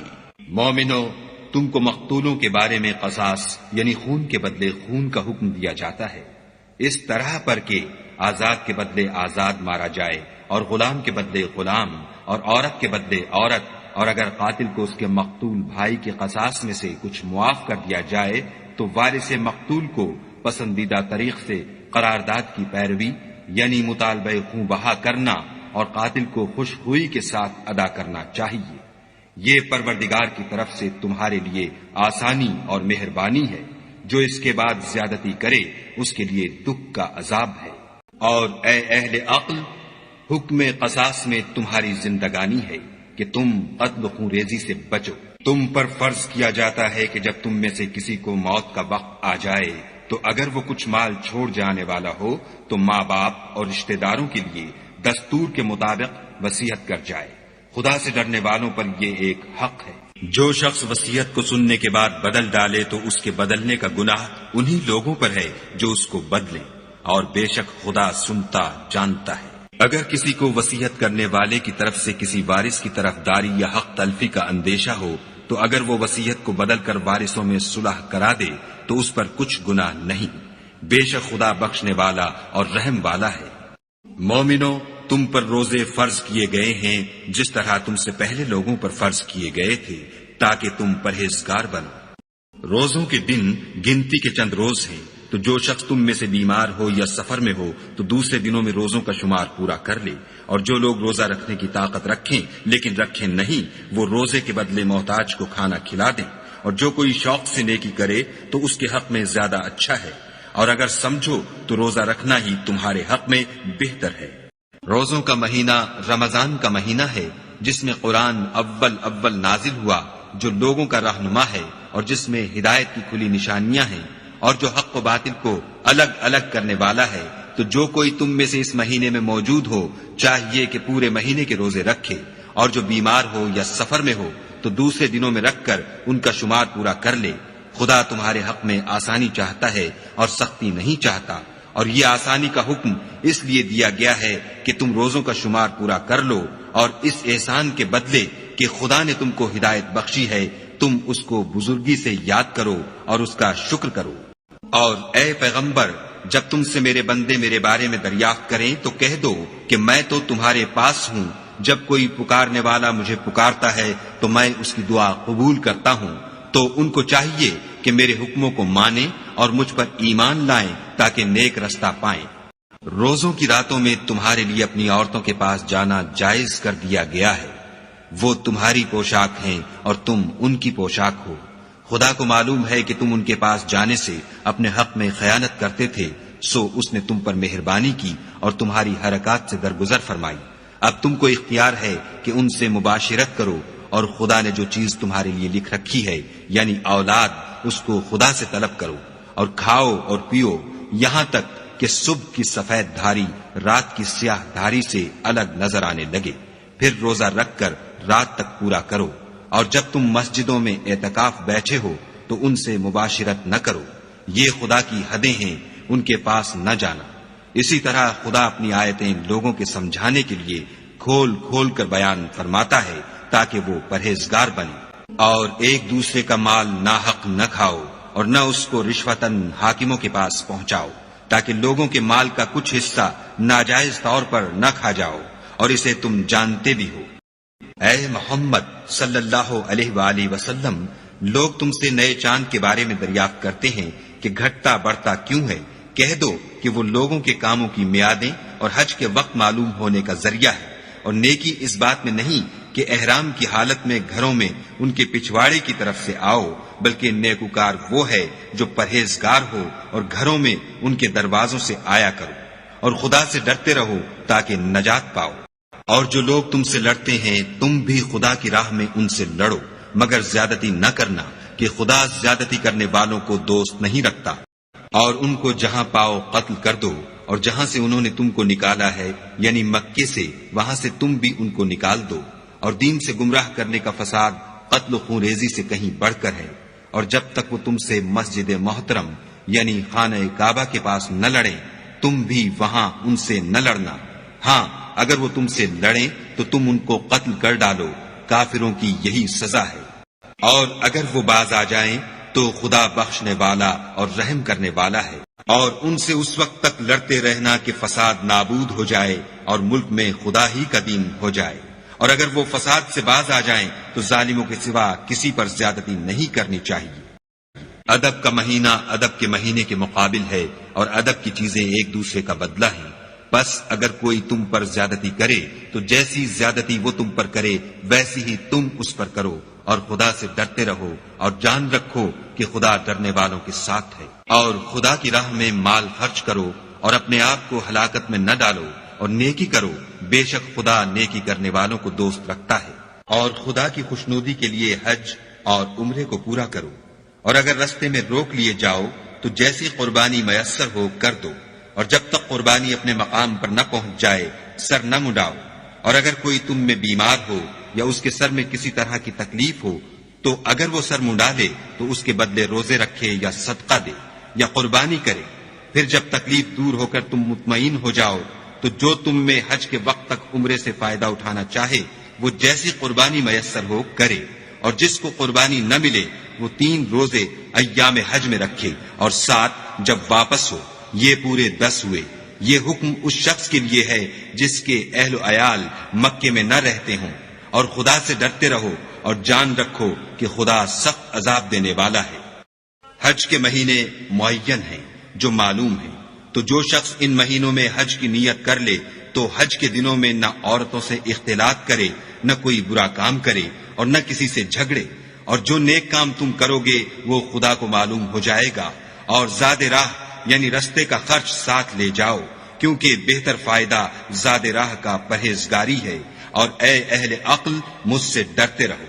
مومنو، تم کو مقتولوں کے بارے میں قصاص یعنی خون کے بدلے خون کا حکم دیا جاتا ہے، اس طرح پر کہ آزاد کے بدلے آزاد مارا جائے، اور غلام کے بدلے غلام، اور عورت کے بدلے عورت، اور اگر قاتل کو اس کے مقتول بھائی کے قصاص میں سے کچھ معاف کر دیا جائے تو وارث مقتول کو پسندیدہ طریق سے قرارداد کی پیروی یعنی مطالبہ خون بہا کرنا اور قاتل کو خوش خوئی کے ساتھ ادا کرنا چاہیے۔ یہ پروردگار کی طرف سے تمہارے لیے آسانی اور مہربانی ہے۔ جو اس کے بعد زیادتی کرے اس کے لیے دکھ کا عذاب ہے۔ اور اے اہل عقل، حکم قصاص میں تمہاری زندگانی ہے کہ تم قتل و خون ریزی سے بچو۔ تم پر فرض کیا جاتا ہے کہ جب تم میں سے کسی کو موت کا وقت آ جائے تو اگر وہ کچھ مال چھوڑ جانے والا ہو تو ماں باپ اور رشتہ داروں کے لیے دستور کے مطابق وصیت کر جائے۔ خدا سے ڈرنے والوں پر یہ ایک حق ہے۔ جو شخص وصیت کو سننے کے بعد بدل ڈالے تو اس کے بدلنے کا گناہ انہی لوگوں پر ہے جو اس کو بدلے، اور بے شک خدا سنتا جانتا ہے۔ اگر کسی کو وصیت کرنے والے کی طرف سے کسی وارث کی طرف داری یا حق تلفی کا اندیشہ ہو تو اگر وہ وصیت کو بدل کر وارثوں میں صلح کرا دے تو اس پر کچھ گناہ نہیں، بے شک خدا بخشنے والا اور رحم والا ہے۔ مومنو، تم پر روزے فرض کیے گئے ہیں جس طرح تم سے پہلے لوگوں پر فرض کیے گئے تھے تاکہ تم پرہیزگار بنو۔ روزوں کے دن گنتی کے چند روز ہیں، تو جو شخص تم میں سے بیمار ہو یا سفر میں ہو تو دوسرے دنوں میں روزوں کا شمار پورا کر لے، اور جو لوگ روزہ رکھنے کی طاقت رکھیں لیکن رکھیں نہیں وہ روزے کے بدلے محتاج کو کھانا کھلا دیں، اور جو کوئی شوق سے نیکی کرے تو اس کے حق میں زیادہ اچھا ہے، اور اگر سمجھو تو روزہ رکھنا ہی تمہارے حق میں بہتر ہے۔ روزوں کا مہینہ رمضان کا مہینہ ہے جس میں قرآن اول نازل ہوا، جو لوگوں کا رہنما ہے اور جس میں ہدایت کی کھلی نشانیاں ہیں، اور جو حق و باطل کو الگ الگ کرنے والا ہے۔ تو جو کوئی تم میں سے اس مہینے میں موجود ہو چاہیے کہ پورے مہینے کے روزے رکھے، اور جو بیمار ہو یا سفر میں ہو تو دوسرے دنوں میں رکھ کر ان کا شمار پورا کر لے۔ خدا تمہارے حق میں آسانی چاہتا ہے اور سختی نہیں چاہتا، اور یہ آسانی کا حکم اس لیے دیا گیا ہے کہ تم روزوں کا شمار پورا کر لو، اور اس احسان کے بدلے کہ خدا نے تم کو ہدایت بخشی ہے تم اس کو بزرگی سے یاد کرو اور اس کا شکر کرو۔ اور اے پیغمبر، جب تم سے میرے بندے میرے بارے میں دریافت کریں تو کہہ دو کہ میں تو تمہارے پاس ہوں، جب کوئی پکارنے والا مجھے پکارتا ہے تو میں اس کی دعا قبول کرتا ہوں۔ تو ان کو چاہیے کہ میرے حکموں کو مانیں اور مجھ پر ایمان لائیں تاکہ نیک رستہ پائیں۔ روزوں کی راتوں میں تمہارے لیے اپنی عورتوں کے پاس جانا جائز کر دیا گیا ہے، وہ تمہاری پوشاک ہیں اور تم ان کی پوشاک ہو۔ خدا کو معلوم ہے کہ تم ان کے پاس جانے سے اپنے حق میں خیانت کرتے تھے، سو اس نے تم پر مہربانی کی اور تمہاری حرکات سے درگزر فرمائی۔ اب تم کو اختیار ہے کہ ان سے مباشرت کرو، اور خدا نے جو چیز تمہارے لیے لکھ رکھی ہے یعنی اولاد، اس کو خدا سے طلب کرو، اور کھاؤ اور پیو یہاں تک کہ صبح کی سفید دھاری رات کی سیاہ دھاری سے الگ نظر آنے لگے، پھر روزہ رکھ کر رات تک پورا کرو، اور جب تم مسجدوں میں اعتکاف بیٹھے ہو تو ان سے مباشرت نہ کرو، یہ خدا کی حدیں ہیں، ان کے پاس نہ جانا۔ اسی طرح خدا اپنی آیتیں لوگوں کے سمجھانے کے لیے کھول کھول کر بیان فرماتا ہے تاکہ وہ پرہیزگار بنے، اور ایک دوسرے کا مال ناحق نہ کھاؤ اور نہ اس کو رشوتاً حاکموں کے پاس پہنچاؤ، تاکہ لوگوں کے مال کا کچھ حصہ ناجائز طور پر نہ کھا جاؤ، اور اسے تم جانتے بھی ہو۔ اے محمد صلی اللہ علیہ وآلہ وسلم، لوگ تم سے نئے چاند کے بارے میں دریافت کرتے ہیں کہ گھٹتا بڑھتا کیوں ہے؟ کہہ دو کہ وہ لوگوں کے کاموں کی میعادیں اور حج کے وقت معلوم ہونے کا ذریعہ ہے، اور نیکی اس بات میں نہیں کہ احرام کی حالت میں گھروں میں ان کے پچھواڑے کی طرف سے آؤ، بلکہ نیکوکار وہ ہے جو پرہیزگار ہو اور گھروں میں ان کے دروازوں سے آیا کرو، اور خدا سے ڈرتے رہو تاکہ نجات پاؤ۔ اور جو لوگ تم سے لڑتے ہیں تم بھی خدا کی راہ میں ان سے لڑو، مگر زیادتی نہ کرنا کہ خدا زیادتی کرنے والوں کو دوست نہیں رکھتا، اور ان کو جہاں پاؤ قتل کر دو، اور جہاں سے انہوں نے تم کو نکالا ہے یعنی مکے سے، وہاں سے تم بھی ان کو نکال دو، اور دین سے گمراہ کرنے کا فساد قتل و خون ریزی سے کہیں بڑھ کر ہے، اور جب تک وہ تم سے مسجد محترم یعنی خانہ کعبہ کے پاس نہ لڑیں تم بھی وہاں ان سے نہ لڑنا، ہاں اگر وہ تم سے لڑیں تو تم ان کو قتل کر ڈالو، کافروں کی یہی سزا ہے، اور اگر وہ باز آ جائیں تو خدا بخشنے والا اور رحم کرنے والا ہے، اور ان سے اس وقت تک لڑتے رہنا کہ فساد نابود ہو جائے اور ملک میں خدا ہی کا دین ہو جائے، اور اگر وہ فساد سے باز آ جائیں تو ظالموں کے سوا کسی پر زیادتی نہیں کرنی چاہیے۔ ادب کا مہینہ ادب کے مہینے کے مقابل ہے، اور ادب کی چیزیں ایک دوسرے کا بدلہ ہیں، بس اگر کوئی تم پر زیادتی کرے تو جیسی زیادتی وہ تم پر کرے ویسی ہی تم اس پر کرو، اور خدا سے ڈرتے رہو اور جان رکھو کہ خدا ڈرنے والوں کے ساتھ ہے، اور خدا کی راہ میں مال خرچ کرو اور اپنے آپ کو ہلاکت میں نہ ڈالو، اور نیکی کرو، بے شک خدا نیکی کرنے والوں کو دوست رکھتا ہے، اور خدا کی خوشنودی کے لیے حج اور عمرے کو پورا کرو، اور اگر رستے میں روک لیے جاؤ تو جیسی قربانی میسر ہو کر دو، اور جب تک قربانی اپنے مقام پر نہ پہنچ جائے سر نہ مڈاؤ، اور اگر کوئی تم میں بیمار ہو یا اس کے سر میں کسی طرح کی تکلیف ہو تو اگر وہ سر منڈا لے تو اس کے بدلے روزے رکھے یا صدقہ دے یا قربانی کرے، پھر جب تکلیف دور ہو کر تم مطمئن ہو جاؤ تو جو تم میں حج کے وقت تک عمرے سے فائدہ اٹھانا چاہے وہ جیسی قربانی میسر ہو کرے، اور جس کو قربانی نہ ملے وہ 3 روزے ایام حج میں رکھے، اور 7 جب واپس ہو، یہ پورے 10 ہوئے۔ یہ حکم اس شخص کے لیے ہے جس کے اہل و عیال مکے میں نہ رہتے ہوں، اور خدا سے ڈرتے رہو اور جان رکھو کہ خدا سخت عذاب دینے والا ہے۔ حج کے مہینے معین ہیں جو معلوم ہیں، تو جو شخص ان مہینوں میں حج کی نیت کر لے تو حج کے دنوں میں نہ عورتوں سے اختلاط کرے، نہ کوئی برا کام کرے، اور نہ کسی سے جھگڑے، اور جو نیک کام تم کرو گے وہ خدا کو معلوم ہو جائے گا، اور زاد راہ یعنی رستے کا خرچ ساتھ لے جاؤ، کیونکہ بہتر فائدہ زاد راہ کا پرہیزگاری ہے، اور اے اہل عقل مجھ سے ڈرتے رہو۔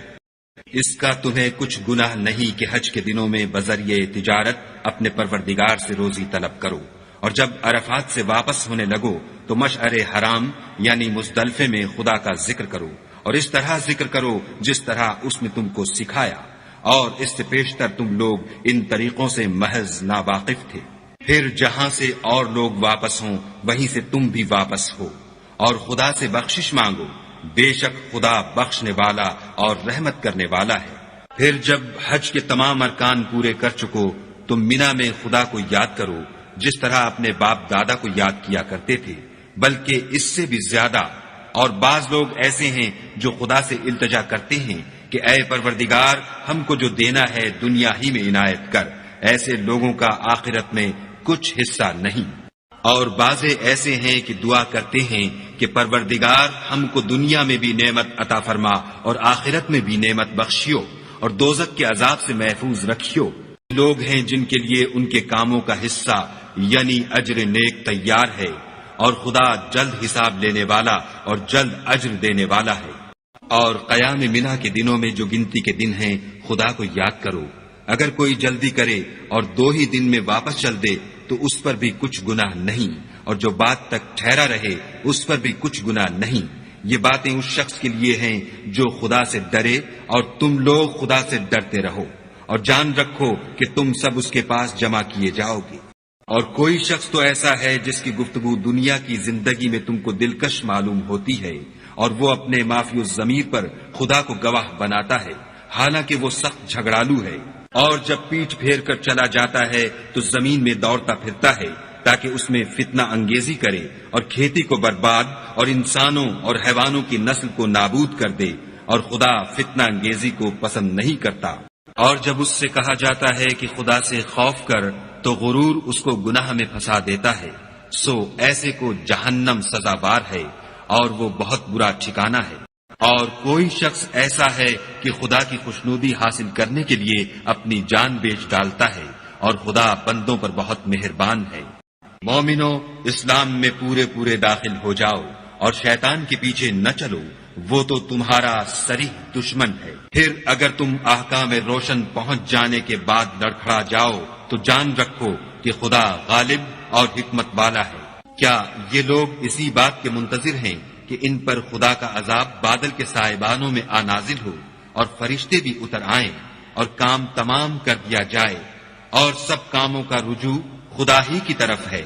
اس کا تمہیں کچھ گناہ نہیں کہ حج کے دنوں میں بذریعہ تجارت اپنے پروردگار سے روزی طلب کرو، اور جب عرفات سے واپس ہونے لگو تو مشعر حرام یعنی مزدلفے میں خدا کا ذکر کرو، اور اس طرح ذکر کرو جس طرح اس نے تم کو سکھایا، اور اس سے پیشتر تم لوگ ان طریقوں سے محض ناواقف تھے۔ پھر جہاں سے اور لوگ واپس ہوں وہیں سے تم بھی واپس ہو، اور خدا سے بخشش مانگو، بے شک خدا بخشنے والا اور رحمت کرنے والا ہے۔ پھر جب حج کے تمام ارکان پورے کر چکو تو مینا میں خدا کو یاد کرو جس طرح اپنے باپ دادا کو یاد کیا کرتے تھے، بلکہ اس سے بھی زیادہ، اور بعض لوگ ایسے ہیں جو خدا سے التجا کرتے ہیں کہ اے پروردگار ہم کو جو دینا ہے دنیا ہی میں عنایت کر، ایسے لوگوں کا آخرت میں کچھ حصہ نہیں۔ اور بعض ایسے ہیں کہ دعا کرتے ہیں کہ پروردگار ہم کو دنیا میں بھی نعمت عطا فرما اور آخرت میں بھی نعمت بخشیو اور دوزخ کے عذاب سے محفوظ رکھیو۔ لوگ ہیں جن کے لیے ان کے کاموں کا حصہ یعنی اجر نیک تیار ہے، اور خدا جلد حساب لینے والا اور جلد اجر دینے والا ہے۔ اور قیام منا کے دنوں میں جو گنتی کے دن ہیں خدا کو یاد کرو، اگر کوئی جلدی کرے اور 2 ہی دن میں واپس چل دے تو اس پر بھی کچھ گناہ نہیں، اور جو بات تک ٹھہرا رہے اس پر بھی کچھ گناہ نہیں۔ یہ باتیں اس شخص کے لیے ہیں جو خدا سے ڈرے، اور تم لوگ خدا سے ڈرتے رہو، اور جان رکھو کہ تم سب اس کے پاس جمع کیے جاؤ گے۔ اور کوئی شخص تو ایسا ہے جس کی گفتگو دنیا کی زندگی میں تم کو دلکش معلوم ہوتی ہے، اور وہ اپنے معافی الضمیر پر خدا کو گواہ بناتا ہے، حالانکہ وہ سخت جھگڑالو ہے، اور جب پیٹھ پھیر کر چلا جاتا ہے تو زمین میں دوڑتا پھرتا ہے تاکہ اس میں فتنہ انگیزی کرے اور کھیتی کو برباد اور انسانوں اور حیوانوں کی نسل کو نابود کر دے، اور خدا فتنہ انگیزی کو پسند نہیں کرتا۔ اور جب اس سے کہا جاتا ہے کہ خدا سے خوف کر تو غرور اس کو گناہ میں پھنسا دیتا ہے، سو ایسے کو جہنم سزاوار ہے، اور وہ بہت برا ٹھکانہ ہے۔ اور کوئی شخص ایسا ہے کہ خدا کی خوشنودی حاصل کرنے کے لیے اپنی جان بیچ ڈالتا ہے، اور خدا بندوں پر بہت مہربان ہے۔ مومنو، اسلام میں پورے داخل ہو جاؤ اور شیطان کے پیچھے نہ چلو، وہ تو تمہارا صریح دشمن ہے۔ پھر اگر تم احکام روشن پہنچ جانے کے بعد لڑکھڑا جاؤ تو جان رکھو کہ خدا غالب اور حکمت والا ہے۔ کیا یہ لوگ اسی بات کے منتظر ہیں کہ ان پر خدا کا عذاب بادل کے سائبانوں میں نازل ہو، اور فرشتے بھی اتر آئیں، اور کام تمام کر دیا جائے، اور سب کاموں کا رجوع خدا ہی کی طرف ہے؟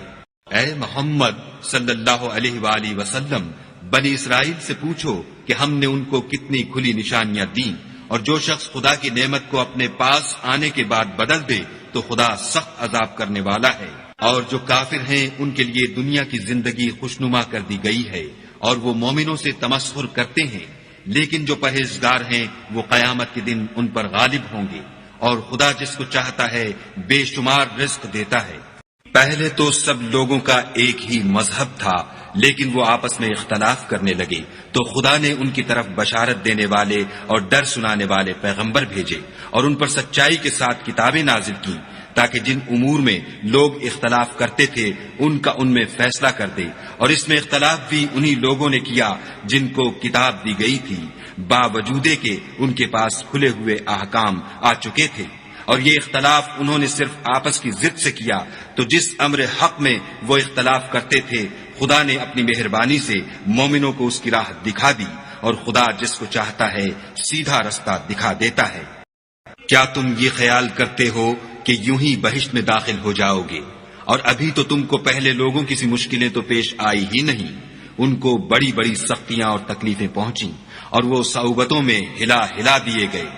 اے محمد صلی اللہ علیہ وآلہ وسلم، بنی اسرائیل سے پوچھو کہ ہم نے ان کو کتنی کھلی نشانیاں دیں، اور جو شخص خدا کی نعمت کو اپنے پاس آنے کے بعد بدل دے تو خدا سخت عذاب کرنے والا ہے۔ اور جو کافر ہیں ان کے لیے دنیا کی زندگی خوشنما کر دی گئی ہے، اور وہ مومنوں سے تمسخر کرتے ہیں، لیکن جو پرہیزگار ہیں وہ قیامت کے دن ان پر غالب ہوں گے، اور خدا جس کو چاہتا ہے بے شمار رزق دیتا ہے۔ پہلے تو سب لوگوں کا ایک ہی مذہب تھا، لیکن وہ آپس میں اختلاف کرنے لگے تو خدا نے ان کی طرف بشارت دینے والے اور ڈر سنانے والے پیغمبر بھیجے، اور ان پر سچائی کے ساتھ کتابیں نازل کی، تاکہ جن امور میں لوگ اختلاف کرتے تھے ان کا ان میں فیصلہ کر دے۔ اور اس میں اختلاف بھی انہی لوگوں نے کیا جن کو کتاب دی گئی تھی، باوجود کہ ان کے پاس کھلے ہوئے احکام آ چکے تھے، اور یہ اختلاف انہوں نے صرف آپس کی ضد سے کیا۔ تو جس امر حق میں وہ اختلاف کرتے تھے خدا نے اپنی مہربانی سے مومنوں کو اس کی راہ دکھا دی، اور خدا جس کو چاہتا ہے سیدھا رستہ دکھا دیتا ہے۔ کیا تم یہ خیال کرتے ہو کہ یوں ہی بہشت میں داخل ہو جاؤ گے؟ اور ابھی تو تم کو پہلے لوگوں کی سی مشکلیں تو پیش آئی ہی نہیں، ان کو بڑی بڑی سختیاں اور تکلیفیں پہنچیں، اور وہ صعوبتوں میں ہلا دیے گئے،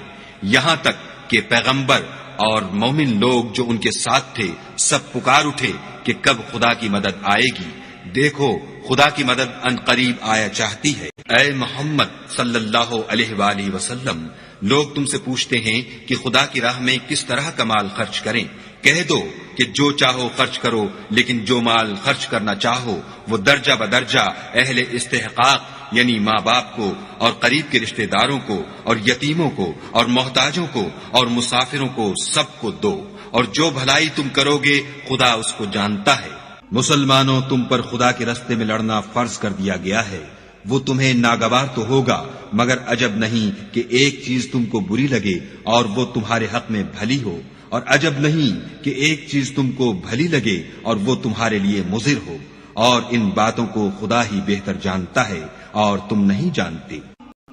یہاں تک کہ پیغمبر اور مومن لوگ جو ان کے ساتھ تھے سب پکار اٹھے کہ کب خدا کی مدد آئے گی۔ دیکھو خدا کی مدد ان قریب آیا چاہتی ہے۔ اے محمد صلی اللہ علیہ وآلہ وسلم، لوگ تم سے پوچھتے ہیں کہ خدا کی راہ میں کس طرح کا مال خرچ کریں۔ کہہ دو کہ جو چاہو خرچ کرو، لیکن جو مال خرچ کرنا چاہو وہ درجہ بدرجہ اہل استحقاق یعنی ماں باپ کو، اور قریب کے رشتہ داروں کو، اور یتیموں کو، اور محتاجوں کو، اور مسافروں کو، سب کو دو، اور جو بھلائی تم کرو گے خدا اس کو جانتا ہے۔ مسلمانوں، تم پر خدا کے رستے میں لڑنا فرض کر دیا گیا ہے، وہ تمہیں ناگوار تو ہوگا، مگر عجب نہیں کہ ایک چیز تم کو بری لگے اور وہ تمہارے حق میں بھلی ہو، اور عجب نہیں کہ ایک چیز تم کو بھلی لگے اور وہ تمہارے لیے مضر ہو، اور ان باتوں کو خدا ہی بہتر جانتا ہے اور تم نہیں جانتے۔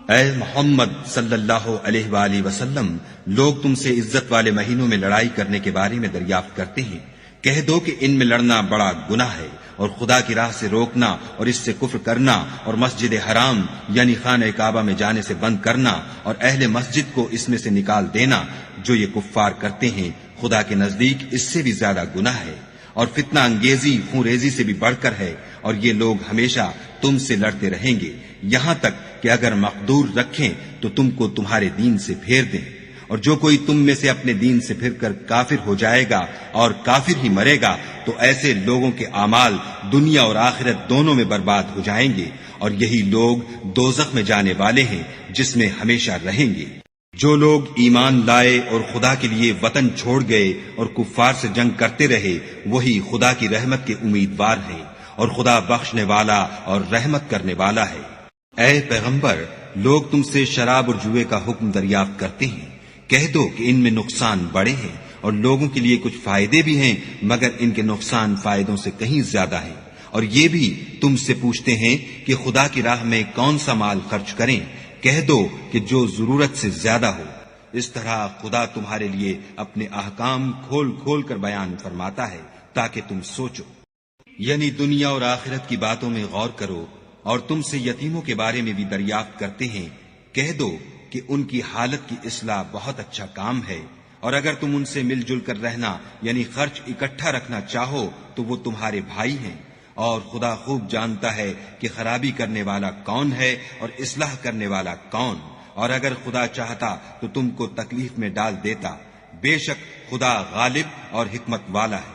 اے محمد صلی اللہ علیہ وآلہ وسلم، لوگ تم سے عزت والے مہینوں میں لڑائی کرنے کے بارے میں دریافت کرتے ہیں۔ کہہ دو کہ ان میں لڑنا بڑا گناہ ہے، اور خدا کی راہ سے روکنا اور اس سے کفر کرنا، اور مسجد حرام یعنی خانہ کعبہ میں جانے سے بند کرنا، اور اہل مسجد کو اس میں سے نکال دینا، جو یہ کفار کرتے ہیں خدا کے نزدیک اس سے بھی زیادہ گناہ ہے، اور فتنہ انگیزی خون ریزی سے بھی بڑھ کر ہے، اور یہ لوگ ہمیشہ تم سے لڑتے رہیں گے، یہاں تک کہ اگر مقدور رکھیں تو تم کو تمہارے دین سے پھیر دیں۔ اور جو کوئی تم میں سے اپنے دین سے پھر کر کافر ہو جائے گا اور کافر ہی مرے گا تو ایسے لوگوں کے اعمال دنیا اور آخرت دونوں میں برباد ہو جائیں گے، اور یہی لوگ دوزخ میں جانے والے ہیں جس میں ہمیشہ رہیں گے۔ جو لوگ ایمان لائے اور خدا کے لیے وطن چھوڑ گئے اور کفار سے جنگ کرتے رہے وہی خدا کی رحمت کے امیدوار ہیں، اور خدا بخشنے والا اور رحمت کرنے والا ہے۔ اے پیغمبر، لوگ تم سے شراب اور جوئے کا حکم دریافت کرتے ہیں۔ کہہ دو کہ ان میں نقصان بڑے ہیں اور لوگوں کے لیے کچھ فائدے بھی ہیں، مگر ان کے نقصان فائدوں سے کہیں زیادہ ہیں۔ اور یہ بھی تم سے پوچھتے ہیں کہ خدا کی راہ میں کون سا مال خرچ کریں، کہہ دو کہ جو ضرورت سے زیادہ ہو۔ اس طرح خدا تمہارے لیے اپنے احکام کھول کھول کر بیان فرماتا ہے تاکہ تم سوچو، یعنی دنیا اور آخرت کی باتوں میں غور کرو۔ اور تم سے یتیموں کے بارے میں بھی دریافت کرتے ہیں، کہہ دو کہ ان کی حالت کی اصلاح بہت اچھا کام ہے، اور اگر تم ان سے مل جل کر رہنا یعنی خرچ اکٹھا رکھنا چاہو تو وہ تمہارے بھائی ہیں، اور خدا خوب جانتا ہے کہ خرابی کرنے والا کون ہے اور اصلاح کرنے والا کون، اور اگر خدا چاہتا تو تم کو تکلیف میں ڈال دیتا، بے شک خدا غالب اور حکمت والا ہے۔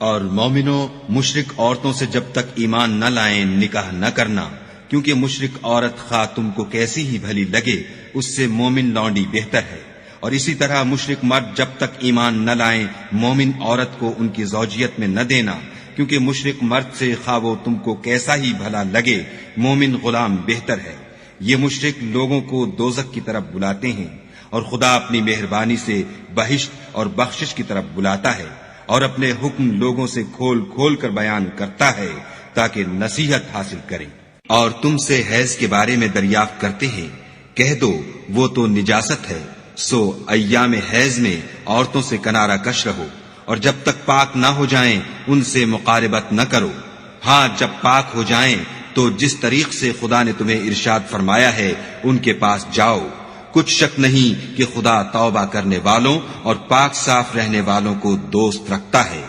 اور مومنوں، مشرک عورتوں سے جب تک ایمان نہ لائیں نکاح نہ کرنا، کیونکہ مشرک عورت خواہ تم کو کیسی ہی بھلی لگے اس سے مومن لونڈی بہتر ہے، اور اسی طرح مشرک مرد جب تک ایمان نہ لائیں مومن عورت کو ان کی زوجیت میں نہ دینا، کیونکہ مشرک مرد سے خواہ وہ تم کو کیسا ہی بھلا لگے مومن غلام بہتر ہے۔ یہ مشرک لوگوں کو دوزخ کی طرف بلاتے ہیں، اور خدا اپنی مہربانی سے بہشت اور بخشش کی طرف بلاتا ہے، اور اپنے حکم لوگوں سے کھول کھول کر بیان کرتا ہے تاکہ نصیحت حاصل کریں۔ اور تم سے حیض کے بارے میں دریافت کرتے ہیں، کہہ دو وہ تو نجاست ہے، سو ایام حیض میں عورتوں سے کنارہ کش رہو، اور جب تک پاک نہ ہو جائیں ان سے مقاربت نہ کرو۔ ہاں جب پاک ہو جائیں تو جس طریق سے خدا نے تمہیں ارشاد فرمایا ہے ان کے پاس جاؤ، کچھ شک نہیں کہ خدا توبہ کرنے والوں اور پاک صاف رہنے والوں کو دوست رکھتا ہے۔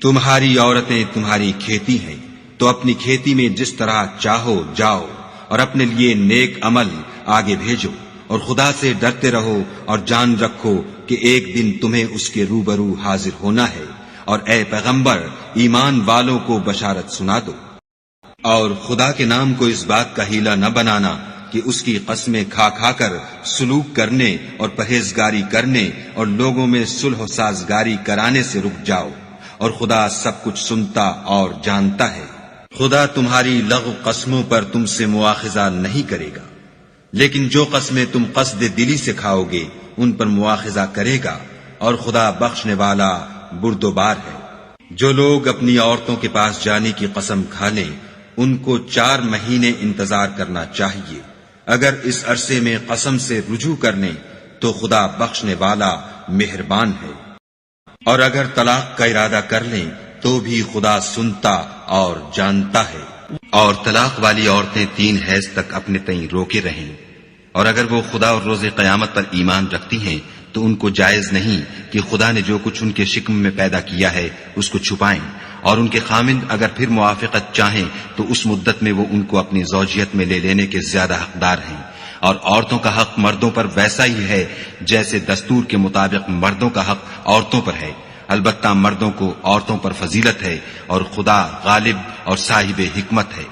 تمہاری عورتیں تمہاری کھیتی ہیں، تو اپنی کھیتی میں جس طرح چاہو جاؤ، اور اپنے لیے نیک عمل آگے بھیجو، اور خدا سے ڈرتے رہو، اور جان رکھو کہ ایک دن تمہیں اس کے روبرو حاضر ہونا ہے۔ اور اے پیغمبر، ایمان والوں کو بشارت سنا دو، اور خدا کے نام کو اس بات کا ہیلا نہ بنانا کہ اس کی قسمیں کھا کھا کر سلوک کرنے اور پرہیزگاری کرنے اور لوگوں میں صلح و سازگاری کرانے سے رک جاؤ، اور خدا سب کچھ سنتا اور جانتا ہے۔ خدا تمہاری لغو قسموں پر تم سے مواخذہ نہیں کرے گا، لیکن جو قسمیں تم قصد دلی سے کھاؤ گے ان پر مواخذہ کرے گا، اور خدا بخشنے والا بردبار ہے۔ جو لوگ اپنی عورتوں کے پاس جانے کی قسم کھا لیں ان کو 4 مہینے انتظار کرنا چاہیے، اگر اس عرصے میں قسم سے رجوع کر لیں تو خدا بخشنے والا مہربان ہے، اور اگر طلاق کا ارادہ کر لیں تو بھی خدا سنتا اور جانتا ہے۔ اور طلاق والی عورتیں 3 حیض تک اپنے تئیں روکے رہیں، اور اگر وہ خدا اور روز قیامت پر ایمان رکھتی ہیں تو ان کو جائز نہیں کہ خدا نے جو کچھ ان کے شکم میں پیدا کیا ہے اس کو چھپائیں، اور ان کے خامند اگر پھر موافقت چاہیں تو اس مدت میں وہ ان کو اپنی زوجیت میں لے لینے کے زیادہ حقدار ہیں۔ اور عورتوں کا حق مردوں پر ویسا ہی ہے جیسے دستور کے مطابق مردوں کا حق عورتوں پر ہے، البتہ مردوں کو عورتوں پر فضیلت ہے، اور خدا غالب اور صاحب حکمت ہے۔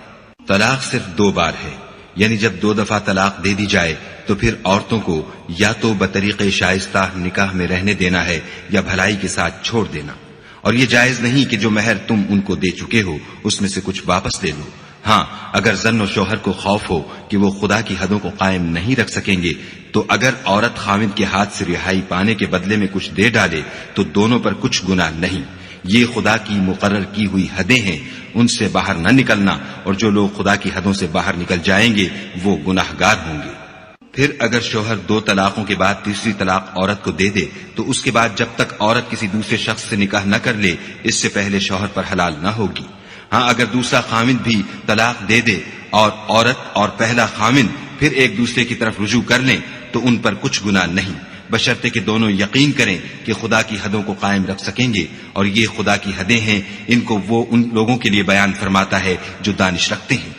طلاق صرف 2 بار ہے، یعنی جب 2 دفعہ طلاق دے دی جائے تو پھر عورتوں کو یا تو بطریق شائستہ نکاح میں رہنے دینا ہے یا بھلائی کے ساتھ چھوڑ دینا، اور یہ جائز نہیں کہ جو مہر تم ان کو دے چکے ہو اس میں سے کچھ واپس لے لو۔ ہاں اگر زن و شوہر کو خوف ہو کہ وہ خدا کی حدوں کو قائم نہیں رکھ سکیں گے تو اگر عورت خاوند کے ہاتھ سے رہائی پانے کے بدلے میں کچھ دے ڈالے تو دونوں پر کچھ گناہ نہیں، یہ خدا کی مقرر کی ہوئی حدیں ہیں، ان سے باہر نہ نکلنا، اور جو لوگ خدا کی حدوں سے باہر نکل جائیں گے وہ گناہگار ہوں گے۔ پھر اگر شوہر 2 طلاقوں کے بعد تیسری طلاق عورت کو دے دے تو اس کے بعد جب تک عورت کسی دوسرے شخص سے نکاح نہ کر لے اس سے پہلے شوہر پر حلال نہ ہوگی۔ ہاں اگر دوسرا خامند بھی طلاق دے دے اور عورت اور پہلا خامند پھر ایک دوسرے کی طرف رجوع کر لیں تو ان پر کچھ گناہ نہیں، بشرطے کہ دونوں یقین کریں کہ خدا کی حدوں کو قائم رکھ سکیں گے، اور یہ خدا کی حدیں ہیں، ان کو وہ ان لوگوں کے لیے بیان فرماتا ہے جو دانش رکھتے ہیں۔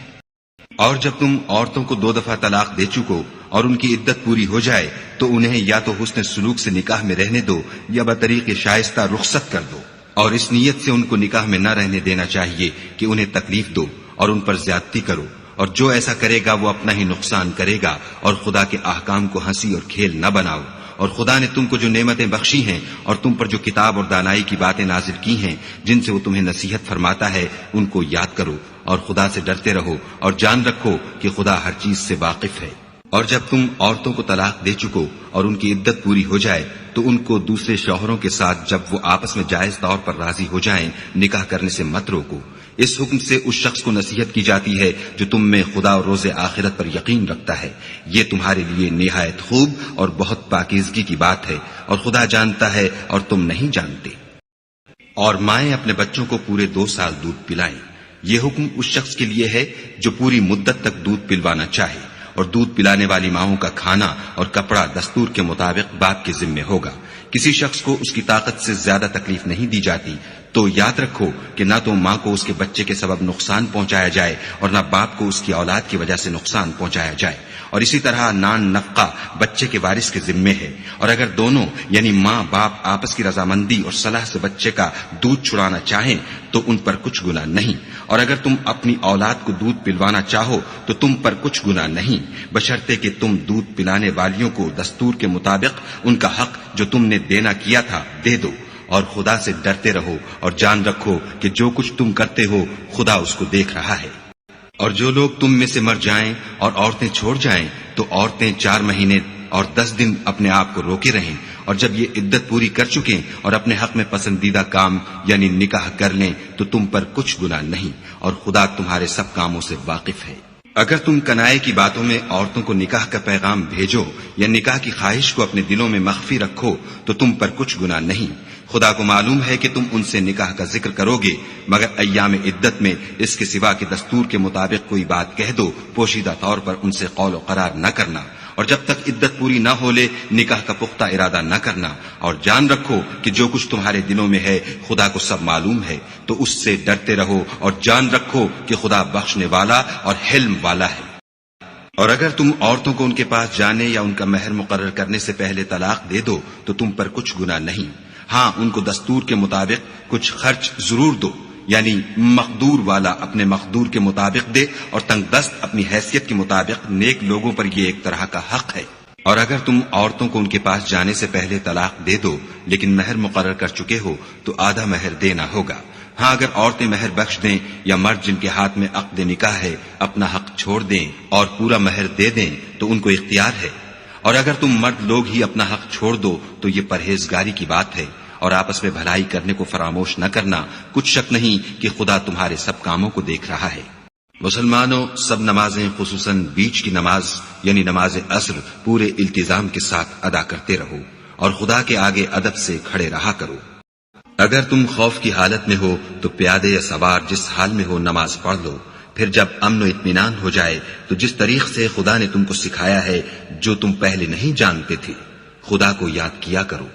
اور جب تم عورتوں کو 2 دفعہ طلاق دے چکو اور ان کی عدت پوری ہو جائے تو انہیں یا تو حسن سلوک سے نکاح میں رہنے دو یا بطریق شائستہ رخصت کر دو، اور اس نیت سے ان کو نکاح میں نہ رہنے دینا چاہیے کہ انہیں تکلیف دو اور ان پر زیادتی کرو، اور جو ایسا کرے گا وہ اپنا ہی نقصان کرے گا، اور خدا کے احکام کو ہنسی اور کھیل نہ بناؤ۔ اور خدا نے تم کو جو نعمتیں بخشی ہیں اور تم پر جو کتاب اور دانائی کی باتیں نازل کی ہیں جن سے وہ تمہیں نصیحت فرماتا ہے ان کو یاد کرو، اور خدا سے ڈرتے رہو، اور جان رکھو کہ خدا ہر چیز سے واقف ہے۔ اور جب تم عورتوں کو طلاق دے چکو اور ان کی عدت پوری ہو جائے تو ان کو دوسرے شوہروں کے ساتھ جب وہ آپس میں جائز طور پر راضی ہو جائیں نکاح کرنے سے مت روکو۔ اس حکم سے اس شخص کو نصیحت کی جاتی ہے جو تم میں خدا اور روز آخرت پر یقین رکھتا ہے۔ یہ تمہارے لیے نہایت خوب اور بہت پاکیزگی کی بات ہے، اور خدا جانتا ہے اور تم نہیں جانتے۔ اور مائیں اپنے بچوں کو پورے 2 سال دودھ پلائیں۔ یہ حکم اس شخص کے لیے ہے جو پوری مدت تک دودھ پلوانا چاہے، اور دودھ پلانے والی ماؤں کا کھانا اور کپڑا دستور کے مطابق باپ کے ذمے ہوگا۔ کسی شخص کو اس کی طاقت سے زیادہ تکلیف نہیں دی جاتی، تو یاد رکھو کہ نہ تو ماں کو اس کے بچے کے سبب نقصان پہنچایا جائے اور نہ باپ کو اس کی اولاد کی وجہ سے نقصان پہنچایا جائے، اور اسی طرح نان نفقہ بچے کے وارث کے ذمے ہے۔ اور اگر دونوں یعنی ماں باپ آپس کی رضامندی اور صلاح سے بچے کا دودھ چھڑانا چاہیں تو ان پر کچھ گناہ نہیں، اور اگر تم اپنی اولاد کو دودھ پلوانا چاہو تو تم پر کچھ گناہ نہیں، بشرطے کہ تم دودھ پلانے والیوں کو دستور کے مطابق ان کا حق جو تم نے دینا کیا تھا دے دو۔ اور خدا سے ڈرتے رہو اور جان رکھو کہ جو کچھ تم کرتے ہو خدا اس کو دیکھ رہا ہے۔ اور جو لوگ تم میں سے مر جائیں اور عورتیں چھوڑ جائیں تو عورتیں 4 مہینے اور 10 دن اپنے آپ کو روکے رہیں، اور جب یہ عدت پوری کر چکیں اور اپنے حق میں پسندیدہ کام یعنی نکاح کر لیں تو تم پر کچھ گناہ نہیں، اور خدا تمہارے سب کاموں سے واقف ہے۔ اگر تم کنائے کی باتوں میں عورتوں کو نکاح کا پیغام بھیجو یا نکاح کی خواہش کو اپنے دلوں میں مخفی رکھو تو تم پر کچھ گناہ نہیں۔ خدا کو معلوم ہے کہ تم ان سے نکاح کا ذکر کرو گے، مگر ایام عدت میں اس کے سوا کہ دستور کے مطابق کوئی بات کہہ دو، پوشیدہ طور پر ان سے قول و قرار نہ کرنا، اور جب تک عدت پوری نہ ہو لے نکاح کا پختہ ارادہ نہ کرنا۔ اور جان رکھو کہ جو کچھ تمہارے دلوں میں ہے خدا کو سب معلوم ہے، تو اس سے ڈرتے رہو اور جان رکھو کہ خدا بخشنے والا اور حلم والا ہے۔ اور اگر تم عورتوں کو ان کے پاس جانے یا ان کا مہر مقرر کرنے سے پہلے طلاق دے دو تو تم پر کچھ گناہ نہیں، ہاں ان کو دستور کے مطابق کچھ خرچ ضرور دو، یعنی مقدور والا اپنے مقدور کے مطابق دے اور تنگ دست اپنی حیثیت کے مطابق۔ نیک لوگوں پر یہ ایک طرح کا حق ہے۔ اور اگر تم عورتوں کو ان کے پاس جانے سے پہلے طلاق دے دو لیکن مہر مقرر کر چکے ہو تو آدھا مہر دینا ہوگا۔ ہاں اگر عورتیں مہر بخش دیں یا مرد جن کے ہاتھ میں عقد نکاح ہے اپنا حق چھوڑ دیں اور پورا مہر دے دیں تو ان کو اختیار ہے۔ اور اگر تم مرد لوگ ہی اپنا حق چھوڑ دو تو یہ پرہیزگاری کی بات ہے، اور آپس میں بھلائی کرنے کو فراموش نہ کرنا۔ کچھ شک نہیں کہ خدا تمہارے سب کاموں کو دیکھ رہا ہے۔ مسلمانوں، سب نمازیں خصوصاً بیچ کی نماز یعنی نماز عصر پورے التزام کے ساتھ ادا کرتے رہو، اور خدا کے آگے ادب سے کھڑے رہا کرو۔ اگر تم خوف کی حالت میں ہو تو پیادے یا سوار جس حال میں ہو نماز پڑھ لو، پھر جب امن و اطمینان ہو جائے تو جس طریق سے خدا نے تم کو سکھایا ہے جو تم پہلے نہیں جانتے تھے خدا کو یاد کیا کرو۔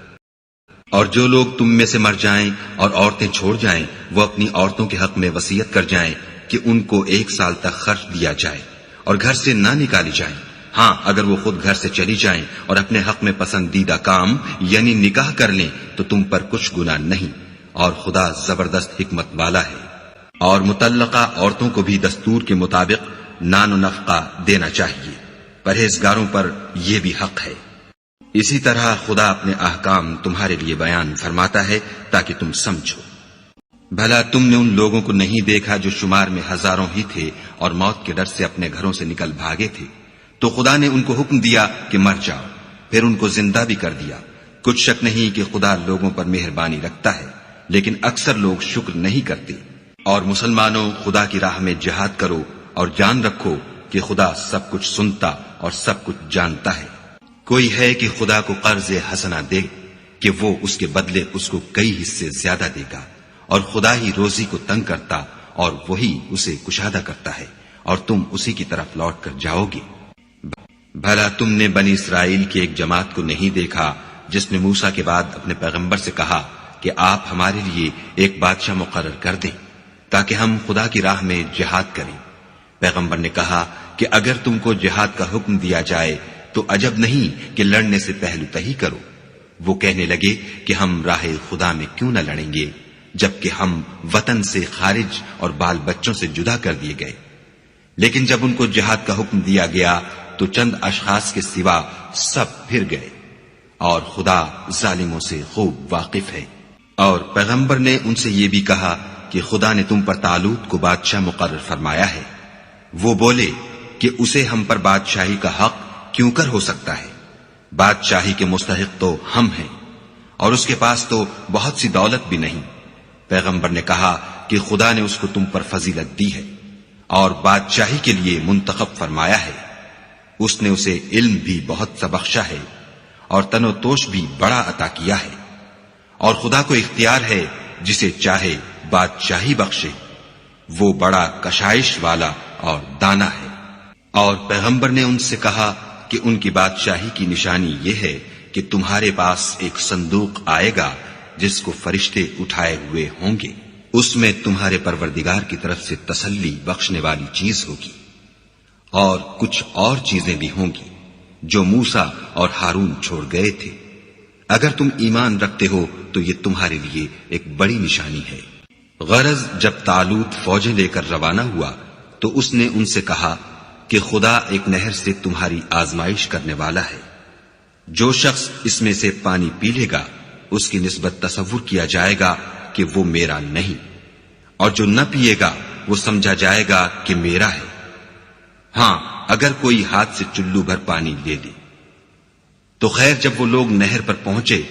اور جو لوگ تم میں سے مر جائیں اور عورتیں چھوڑ جائیں وہ اپنی عورتوں کے حق میں وصیت کر جائیں کہ ان کو 1 سال تک خرچ دیا جائے اور گھر سے نہ نکالی جائیں، ہاں اگر وہ خود گھر سے چلی جائیں اور اپنے حق میں پسندیدہ کام یعنی نکاح کر لیں تو تم پر کچھ گناہ نہیں، اور خدا زبردست حکمت والا ہے۔ اور مطلقہ عورتوں کو بھی دستور کے مطابق نان و نفقہ دینا چاہیے، پرہیزگاروں پر یہ بھی حق ہے۔ اسی طرح خدا اپنے احکام تمہارے لیے بیان فرماتا ہے تاکہ تم سمجھو۔ بھلا تم نے ان لوگوں کو نہیں دیکھا جو شمار میں ہزاروں ہی تھے اور موت کے ڈر سے اپنے گھروں سے نکل بھاگے تھے، تو خدا نے ان کو حکم دیا کہ مر جاؤ، پھر ان کو زندہ بھی کر دیا۔ کچھ شک نہیں کہ خدا لوگوں پر مہربانی رکھتا ہے، لیکن اکثر لوگ شکر نہیں کرتے۔ اور مسلمانوں، خدا کی راہ میں جہاد کرو اور جان رکھو کہ خدا سب کچھ سنتا اور سب کچھ جانتا ہے۔ کوئی ہے کہ خدا کو قرض حسنہ دے کہ وہ اس کے بدلے اس کو کئی حصے زیادہ دے گا، اور خدا ہی روزی کو تنگ کرتا اور وہی اسے کشادہ کرتا ہے، اور تم اسی کی طرف لوٹ کر جاؤ گے۔ بھلا تم نے بنی اسرائیل کی ایک جماعت کو نہیں دیکھا جس نے موسیٰ کے بعد اپنے پیغمبر سے کہا کہ آپ ہمارے لیے ایک بادشاہ مقرر کر دیں تاکہ ہم خدا کی راہ میں جہاد کریں۔ پیغمبر نے کہا کہ اگر تم کو جہاد کا حکم دیا جائے تو عجب نہیں کہ لڑنے سے پہلو تہی کرو۔ وہ کہنے لگے کہ ہم راہ خدا میں کیوں نہ لڑیں گے جبکہ ہم وطن سے خارج اور بال بچوں سے جدا کر دیے گئے۔ لیکن جب ان کو جہاد کا حکم دیا گیا تو چند اشخاص کے سوا سب پھر گئے، اور خدا ظالموں سے خوب واقف ہے۔ اور پیغمبر نے ان سے یہ بھی کہا کہ خدا نے تم پر طالوت کو بادشاہ مقرر فرمایا ہے۔ وہ بولے کہ اسے ہم پر بادشاہی کا حق کیوں کر ہو سکتا ہے؟ بادشاہی کے مستحق تو ہم ہیں اور اس کے پاس تو بہت سی دولت بھی نہیں۔ پیغمبر نے کہا کہ خدا نے اس کو تم پر فضیلت دی ہے اور بادشاہی کے لیے منتخب فرمایا ہے۔ اس نے اسے علم بھی بہت سا بخشا ہے اور تن و توش بھی بڑا عطا کیا ہے، اور خدا کو اختیار ہے جسے چاہے بادشاہی بخشے، وہ بڑا کشائش والا اور دانا ہے۔ اور پیغمبر نے ان سے کہا کہ ان کی بادشاہی کی نشانی یہ ہے کہ تمہارے پاس ایک صندوق آئے گا جس کو فرشتے اٹھائے ہوئے ہوں گے، اس میں تمہارے پروردگار کی طرف سے تسلی بخشنے والی چیز ہوگی، اور کچھ اور چیزیں بھی ہوں گی جو موسیٰ اور ہارون چھوڑ گئے تھے۔ اگر تم ایمان رکھتے ہو تو یہ تمہارے لیے ایک بڑی نشانی ہے۔ غرض جب طالوت فوجیں لے کر روانہ ہوا تو اس نے ان سے کہا کہ خدا ایک نہر سے تمہاری آزمائش کرنے والا ہے، جو شخص اس میں سے پانی پی لے گا اس کی نسبت تصور کیا جائے گا کہ وہ میرا نہیں، اور جو نہ پیے گا وہ سمجھا جائے گا کہ میرا ہے۔ ہاں اگر کوئی ہاتھ سے چلو بھر پانی لے لے۔ تو خیر جب وہ لوگ نہر پر پہنچے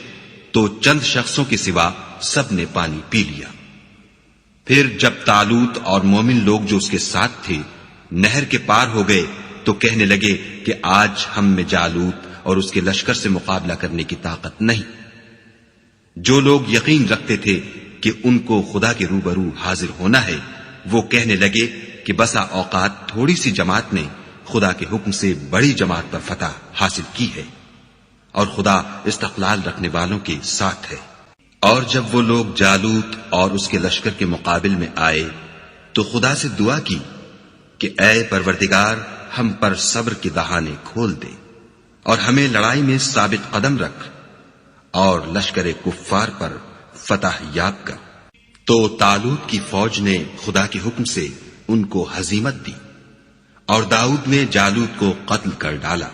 تو چند شخصوں کے سوا سب نے پانی پی لیا۔ پھر جب طالوت اور مومن لوگ جو اس کے ساتھ تھے نہر کے پار ہو گئے تو کہنے لگے کہ آج ہم میں جالوت اور اس کے لشکر سے مقابلہ کرنے کی طاقت نہیں۔ جو لوگ یقین رکھتے تھے کہ ان کو خدا کے روبرو حاضر ہونا ہے وہ کہنے لگے کہ بسا اوقات تھوڑی سی جماعت نے خدا کے حکم سے بڑی جماعت پر فتح حاصل کی ہے، اور خدا استقلال رکھنے والوں کے ساتھ ہے۔ اور جب وہ لوگ جالوت اور اس کے لشکر کے مقابل میں آئے تو خدا سے دعا کی کہ اے پروردگار ہم پر صبر کے دہانے کھول دے اور ہمیں لڑائی میں ثابت قدم رکھ اور لشکر کفار پر فتح یاب کر۔ تو طالوت کی فوج نے خدا کے حکم سے ان کو ہزیمت دی، اور داؤد نے جالوت کو قتل کر ڈالا،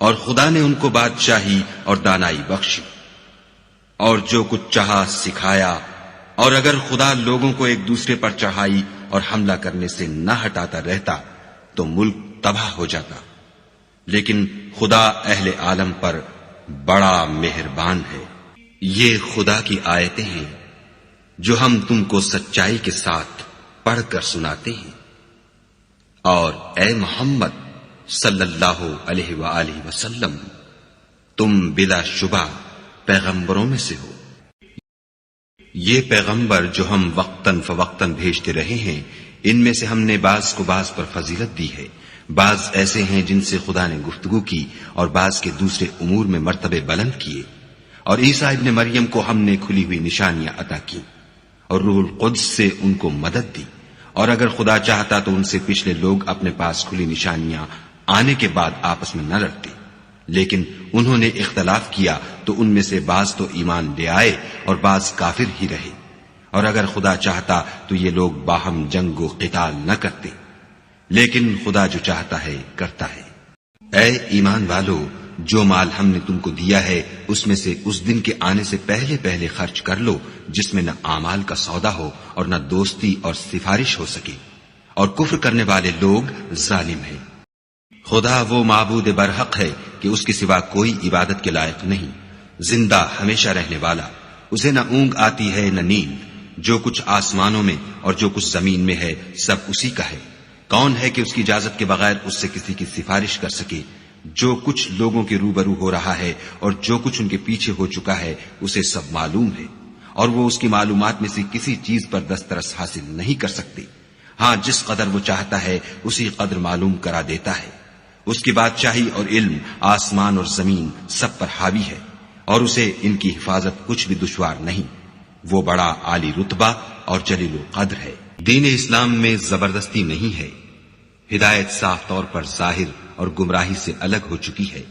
اور خدا نے ان کو بادشاہی اور دانائی بخشی، اور جو کچھ چاہا سکھایا۔ اور اگر خدا لوگوں کو ایک دوسرے پر چڑھائی اور حملہ کرنے سے نہ ہٹاتا رہتا تو ملک تباہ ہو جاتا، لیکن خدا اہل عالم پر بڑا مہربان ہے۔ یہ خدا کی آیتیں ہیں جو ہم تم کو سچائی کے ساتھ پڑھ کر سناتے ہیں، اور اے محمد صلی اللہ علیہ وآلہ وسلم تم بلا شبہ پیغمبروں میں سے ہو۔ یہ پیغمبر جو ہم وقتاً فوقتاً بھیجتے رہے ہیں ان میں سے ہم نے بعض کو بعض پر فضیلت دی ہے، بعض ایسے ہیں جن سے خدا نے گفتگو کی اور بعض کے دوسرے امور میں مرتبے بلند کیے، اور عیسیٰ ابن مریم کو ہم نے کھلی ہوئی نشانیاں عطا کی اور روح القدس سے ان کو مدد دی، اور اگر خدا چاہتا تو ان سے پچھلے لوگ اپنے پاس کھلی نشانیاں آنے کے بعد آپس میں نہ لڑتے، لیکن انہوں نے اختلاف کیا تو ان میں سے بعض تو ایمان لے آئے اور بعض کافر ہی رہے، اور اگر خدا چاہتا تو یہ لوگ باہم جنگ و قتال نہ کرتے، لیکن خدا جو چاہتا ہے کرتا ہے۔ اے ایمان والو، جو مال ہم نے تم کو دیا ہے اس میں سے اس دن کے آنے سے پہلے پہلے خرچ کر لو جس میں نہ اعمال کا سودا ہو اور نہ دوستی اور سفارش ہو سکے، اور کفر کرنے والے لوگ ظالم ہیں۔ خدا وہ معبود برحق ہے کہ اس کے سوا کوئی عبادت کے لائق نہیں، زندہ ہمیشہ رہنے والا، اسے نہ اونگ آتی ہے نہ نیند، جو کچھ آسمانوں میں اور جو کچھ زمین میں ہے سب اسی کا ہے۔ کون ہے کہ اس کی اجازت کے بغیر اس سے کسی کی سفارش کر سکے؟ جو کچھ لوگوں کے روبرو ہو رہا ہے اور جو کچھ ان کے پیچھے ہو چکا ہے اسے سب معلوم ہے، اور وہ اس کی معلومات میں سے کسی چیز پر دسترس حاصل نہیں کر سکتے۔ ہاں جس قدر وہ چاہتا ہے اسی قدر معلوم کرا دیتا ہے۔ اس کی بادشاہی اور علم آسمان اور زمین سب پر حاوی ہے، اور اسے ان کی حفاظت کچھ بھی دشوار نہیں۔ وہ بڑا عالی رتبہ اور جلیل القدر ہے۔ دین اسلام میں زبردستی نہیں ہے، ہدایت صاف طور پر ظاہر اور گمراہی سے الگ ہو چکی ہے۔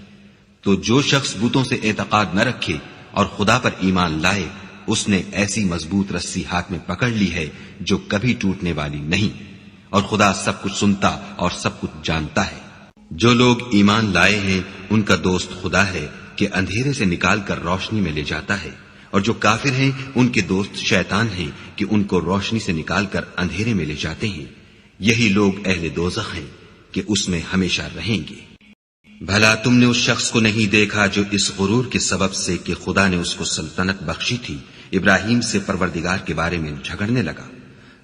تو جو شخص بتوں سے اعتقاد نہ رکھے اور خدا پر ایمان لائے اس نے ایسی مضبوط رسی ہاتھ میں پکڑ لی ہے جو کبھی ٹوٹنے والی نہیں، اور خدا سب کچھ سنتا اور سب کچھ جانتا ہے۔ جو لوگ ایمان لائے ہیں ان کا دوست خدا ہے کہ اندھیرے سے نکال کر روشنی میں لے جاتا ہے، اور جو کافر ہیں ان کے دوست شیطان ہیں کہ ان کو روشنی سے نکال کر اندھیرے میں لے جاتے ہیں۔ یہی لوگ اہل دوزخ ہیں کہ اس میں ہمیشہ رہیں گے۔ بھلا تم نے اس شخص کو نہیں دیکھا جو اس غرور کے سبب سے کہ خدا نے اس کو سلطنت بخشی تھی ابراہیم سے پروردگار کے بارے میں جھگڑنے لگا؟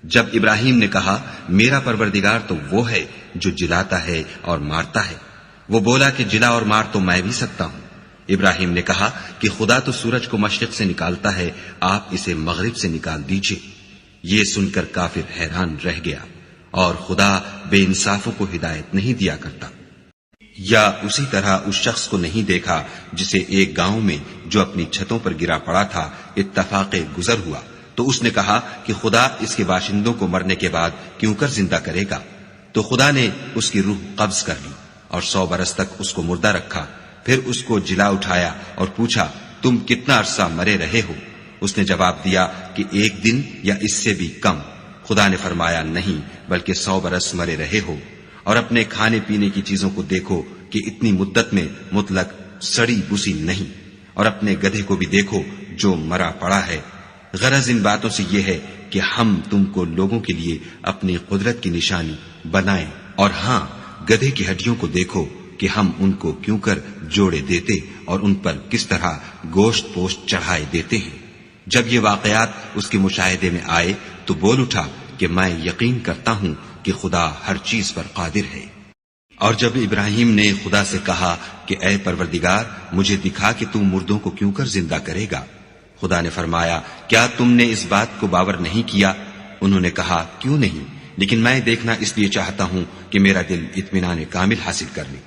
جب ابراہیم نے کہا میرا پروردگار تو وہ ہے جو جلاتا ہے اور مارتا ہے، وہ بولا کہ جلا اور مار تو میں بھی سکتا ہوں۔ ابراہیم نے کہا کہ خدا تو سورج کو مشرق سے نکالتا ہے، آپ اسے مغرب سے نکال دیجئے۔ یہ سن کر کافر حیران رہ گیا، اور خدا بے انصافوں کو ہدایت نہیں دیا کرتا۔ یا اسی طرح اس شخص کو نہیں دیکھا جسے ایک گاؤں میں جو اپنی چھتوں پر گرا پڑا تھا اتفاق گزر ہوا، تو اس نے کہا کہ خدا اس کے باشندوں کو مرنے کے بعد کیوں کر زندہ کرے گا؟ تو خدا نے اس کی روح قبض کر لی اور 100 برس تک اس کو مردہ رکھا، پھر اس کو جلا اٹھایا اور پوچھا تم کتنا عرصہ مرے رہے ہو؟ اس نے جواب دیا کہ 1 دن یا اس سے بھی کم۔ خدا نے فرمایا نہیں بلکہ 100 برس مرے رہے ہو، اور اپنے کھانے پینے کی چیزوں کو دیکھو کہ اتنی مدت میں مطلق سڑی بسی نہیں، اور اپنے گدھے کو بھی دیکھو جو مرا پڑا ہے۔ غرض ان باتوں سے یہ ہے کہ ہم تم کو لوگوں کے لیے اپنی قدرت کی نشانی بنائیں، اور ہاں گدھے کی ہڈیوں کو دیکھو کہ ہم ان کو کیوں کر جوڑے دیتے اور ان پر کس طرح گوشت پوشت چڑھائے دیتے ہیں۔ جب یہ واقعات اس کے مشاہدے میں آئے تو بول اٹھا کہ میں یقین کرتا ہوں کہ خدا ہر چیز پر قادر ہے۔ اور جب ابراہیم نے خدا سے کہا کہ اے پروردگار مجھے دکھا کہ تم مردوں کو کیوں کر زندہ کرے گا، خدا نے فرمایا کیا تم نے اس بات کو باور نہیں کیا؟ انہوں نے کہا کیوں نہیں، لیکن میں دیکھنا اس لیے چاہتا ہوں کہ میرا دل اطمینان کامل حاصل کر لے۔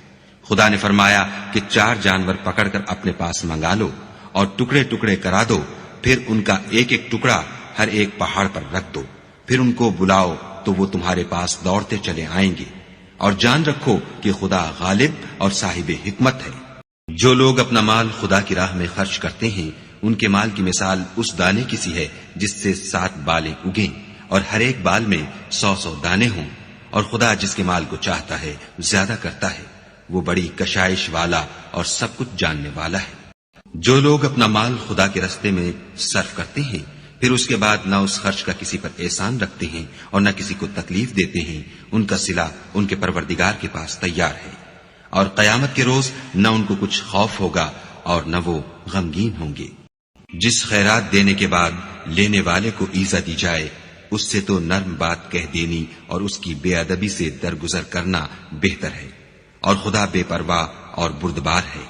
خدا نے فرمایا کہ 4 جانور پکڑ کر اپنے پاس منگا لو اور ٹکڑے ٹکڑے کرا دو، پھر ان کا ایک ایک ٹکڑا ہر ایک پہاڑ پر رکھ دو، پھر ان کو بلاؤ تو وہ تمہارے پاس دوڑتے چلے آئیں گے، اور جان رکھو کہ خدا غالب اور صاحب حکمت ہے۔ جو لوگ اپنا مال خدا کی راہ میں خرچ کرتے ہیں ان کے مال کی مثال اس دانے کی سی ہے جس سے 7 بالیں اگیں اور ہر ایک بال میں 100 دانے ہوں، اور خدا جس کے مال کو چاہتا ہے زیادہ کرتا ہے، وہ بڑی کشائش والا اور سب کچھ جاننے والا ہے۔ جو لوگ اپنا مال خدا کے راستے میں صرف کرتے ہیں پھر اس کے بعد نہ اس خرچ کا کسی پر احسان رکھتے ہیں اور نہ کسی کو تکلیف دیتے ہیں، ان کا صلہ ان کے پروردگار کے پاس تیار ہے، اور قیامت کے روز نہ ان کو کچھ خوف ہوگا اور نہ وہ غمگین ہوں گے۔ جس خیرات دینے کے بعد لینے والے کو ایزا دی جائے اس سے تو نرم بات کہہ دینی اور اس کی بے ادبی سے درگزر کرنا بہتر ہے، اور خدا بے پرواہ اور بردبار ہے۔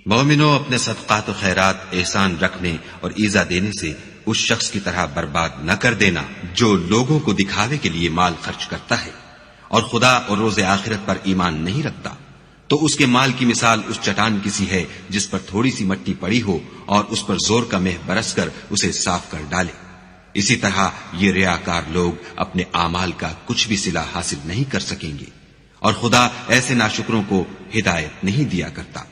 مومنوں اپنے صدقات و خیرات احسان رکھنے اور ایزا دینے سے اس شخص کی طرح برباد نہ کر دینا جو لوگوں کو دکھاوے کے لیے مال خرچ کرتا ہے اور خدا اور روز آخرت پر ایمان نہیں رکھتا، تو اس کے مال کی مثال اس چٹان کی سی ہے جس پر تھوڑی سی مٹی پڑی ہو اور اس پر زور کا مہ برس کر اسے صاف کر ڈالے۔ اسی طرح یہ ریاکار لوگ اپنے اعمال کا کچھ بھی صلہ حاصل نہیں کر سکیں گے، اور خدا ایسے ناشکروں کو ہدایت نہیں دیا کرتا۔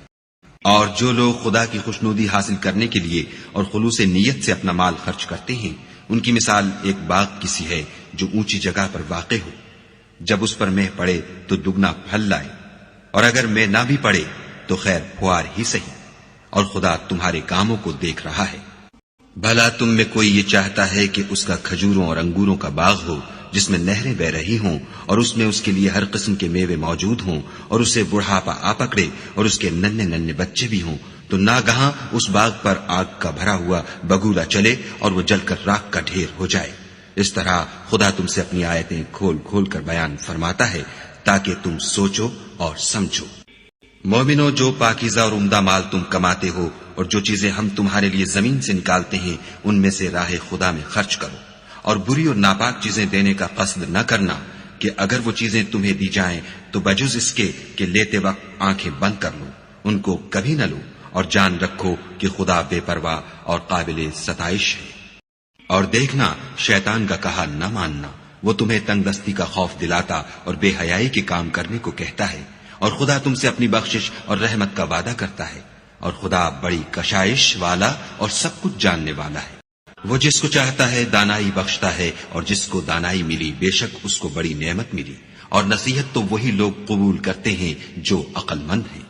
اور جو لوگ خدا کی خوشنودی حاصل کرنے کے لیے اور خلوص نیت سے اپنا مال خرچ کرتے ہیں ان کی مثال ایک باغ کی سی ہے جو اونچی جگہ پر واقع ہو، جب اس پر مہ پڑے تو دگنا پھل لائے، اور اگر مہ نہ بھی پڑے تو خیر پھوار ہی سہی، اور خدا تمہارے کاموں کو دیکھ رہا ہے۔ بھلا تم میں کوئی یہ چاہتا ہے کہ اس کا کھجوروں اور انگوروں کا باغ ہو جس میں نہریں بہ رہی ہوں اور اس میں اس کے لیے ہر قسم کے میوے موجود ہوں اور اسے بڑھاپا آ پکڑے اور اس کے ننھے ننھے بچے بھی ہوں، تو ناگہاں اس باغ پر آگ کا بھرا ہوا بگولا چلے اور وہ جل کر راکھ کا ڈھیر ہو جائے؟ اس طرح خدا تم سے اپنی آیتیں کھول کھول کر بیان فرماتا ہے تاکہ تم سوچو اور سمجھو۔ مومنوں جو پاکیزہ اور عمدہ مال تم کماتے ہو اور جو چیزیں ہم تمہارے لیے زمین سے نکالتے ہیں ان میں سے راہ خدا میں خرچ کرو، اور بری اور ناپاک چیزیں دینے کا قصد نہ کرنا کہ اگر وہ چیزیں تمہیں دی جائیں تو بجز اس کے کہ لیتے وقت آنکھیں بند کر لو، ان کو کبھی نہ لو، اور جان رکھو کہ خدا بے پرواہ اور قابل ستائش ہے۔ اور دیکھنا شیطان کا کہا نہ ماننا، وہ تمہیں تنگ دستی کا خوف دلاتا اور بے حیائی کے کام کرنے کو کہتا ہے، اور خدا تم سے اپنی بخشش اور رحمت کا وعدہ کرتا ہے، اور خدا بڑی کشائش والا اور سب کچھ جاننے والا ہے۔ وہ جس کو چاہتا ہے دانائی بخشتا ہے، اور جس کو دانائی ملی بے شک اس کو بڑی نعمت ملی، اور نصیحت تو وہی لوگ قبول کرتے ہیں جو عقل مند ہیں۔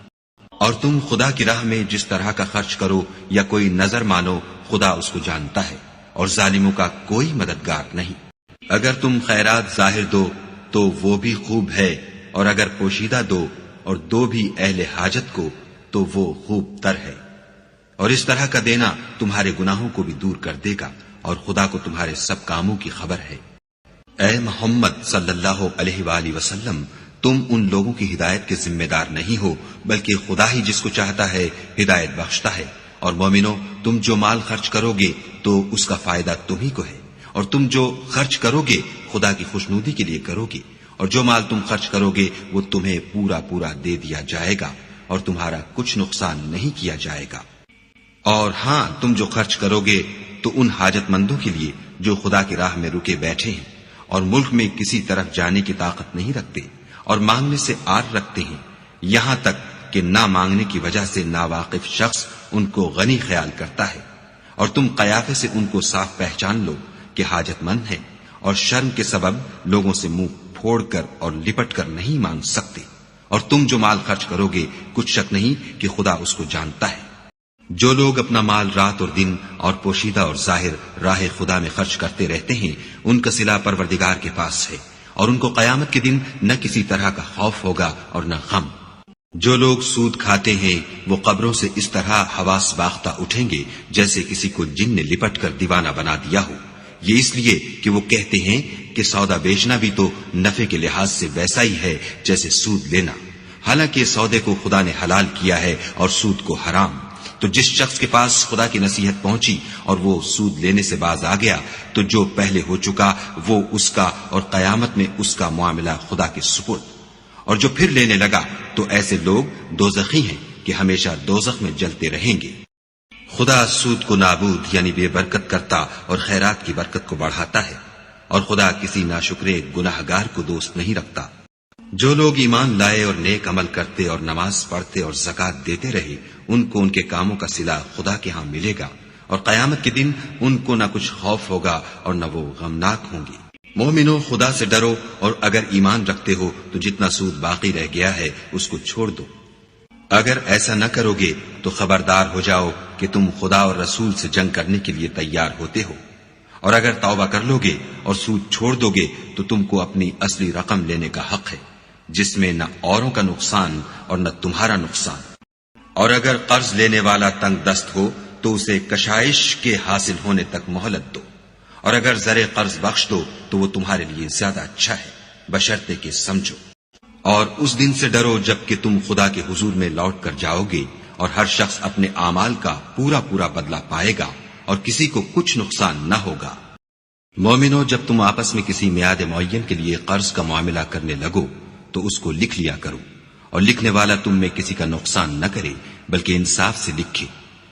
اور تم خدا کی راہ میں جس طرح کا خرچ کرو یا کوئی نظر مانو خدا اس کو جانتا ہے، اور ظالموں کا کوئی مددگار نہیں۔ اگر تم خیرات ظاہر دو تو وہ بھی خوب ہے، اور اگر پوشیدہ دو اور دو بھی اہل حاجت کو تو وہ خوب تر ہے، اور اس طرح کا دینا تمہارے گناہوں کو بھی دور کر دے گا، اور خدا کو تمہارے سب کاموں کی خبر ہے۔ اے محمد صلی اللہ علیہ وآلہ وسلم، تم ان لوگوں کی ہدایت کے ذمہ دار نہیں ہو، بلکہ خدا ہی جس کو چاہتا ہے ہدایت بخشتا ہے۔ اور مومنو، تم جو مال خرچ کرو گے تو اس کا فائدہ تمہیں کو ہے، اور تم جو خرچ کرو گے خدا کی خوشنودی کے لیے کرو گے، اور جو مال تم خرچ کرو گے وہ تمہیں پورا پورا دے دیا جائے گا، اور تمہارا کچھ نقصان نہیں کیا جائے گا۔ اور ہاں، تم جو خرچ کرو گے تو ان حاجت مندوں کے لیے جو خدا کی راہ میں رکے بیٹھے ہیں اور ملک میں کسی طرف جانے کی طاقت نہیں رکھتے اور مانگنے سے آر رکھتے ہیں، یہاں تک کہ نہ مانگنے کی وجہ سے ناواقف شخص ان کو غنی خیال کرتا ہے، اور تم قیافے سے ان کو صاف پہچان لو کہ حاجت مند ہیں، اور شرم کے سبب لوگوں سے منہ پھوڑ کر اور لپٹ کر نہیں مانگ سکتے۔ اور تم جو مال خرچ کرو گے کچھ شک نہیں کہ خدا اس کو جانتا ہے۔ جو لوگ اپنا مال رات اور دن اور پوشیدہ اور ظاہر راہ خدا میں خرچ کرتے رہتے ہیں، ان کا صلہ پروردگار کے پاس ہے، اور ان کو قیامت کے دن نہ کسی طرح کا خوف ہوگا اور نہ غم۔ جو لوگ سود کھاتے ہیں وہ قبروں سے اس طرح حواس باختہ اٹھیں گے جیسے کسی کو جن نے لپٹ کر دیوانہ بنا دیا ہو، یہ اس لیے کہ وہ کہتے ہیں کہ سودا بیچنا بھی تو نفع کے لحاظ سے ویسا ہی ہے جیسے سود لینا، حالانکہ سودے کو خدا نے حلال کیا ہے اور سود کو حرام۔ تو جس شخص کے پاس خدا کی نصیحت پہنچی اور وہ سود لینے سے باز آ گیا تو جو پہلے ہو چکا وہ اس کا، اور قیامت میں اس کا معاملہ خدا کے سپرد۔ اور جو پھر لینے لگا تو ایسے لوگ دوزخی ہیں کہ ہمیشہ دوزخ میں جلتے رہیں گے۔ خدا سود کو نابود یعنی بے برکت کرتا اور خیرات کی برکت کو بڑھاتا ہے، اور خدا کسی ناشکرے گناہ گار کو دوست نہیں رکھتا۔ جو لوگ ایمان لائے اور نیک عمل کرتے اور نماز پڑھتے اور زکوٰۃ دیتے رہے، ان کو ان کے کاموں کا صلہ خدا کے ہاں ملے گا، اور قیامت کے دن ان کو نہ کچھ خوف ہوگا اور نہ وہ غمناک ہوں گے۔ مومنو، خدا سے ڈرو، اور اگر ایمان رکھتے ہو تو جتنا سود باقی رہ گیا ہے اس کو چھوڑ دو۔ اگر ایسا نہ کرو گے تو خبردار ہو جاؤ کہ تم خدا اور رسول سے جنگ کرنے کے لیے تیار ہوتے ہو، اور اگر توبہ کر لو گے اور سود چھوڑ دو گے تو تم کو اپنی اصلی رقم لینے کا حق ہے، جس میں نہ اوروں کا نقصان اور نہ تمہارا نقصان۔ اور اگر قرض لینے والا تنگ دست ہو تو اسے کشائش کے حاصل ہونے تک مہلت دو، اور اگر زر قرض بخش دو تو وہ تمہارے لیے زیادہ اچھا ہے، بشرطے کہ سمجھو۔ اور اس دن سے ڈرو جب کہ تم خدا کے حضور میں لوٹ کر جاؤ گے، اور ہر شخص اپنے اعمال کا پورا پورا بدلہ پائے گا، اور کسی کو کچھ نقصان نہ ہوگا۔ مومنو، جب تم آپس میں کسی میعاد معین کے لیے قرض کا معاملہ کرنے لگو تو اس کو لکھ لیا کرو، اور لکھنے والا تم میں کسی کا نقصان نہ کرے بلکہ انصاف سے لکھے،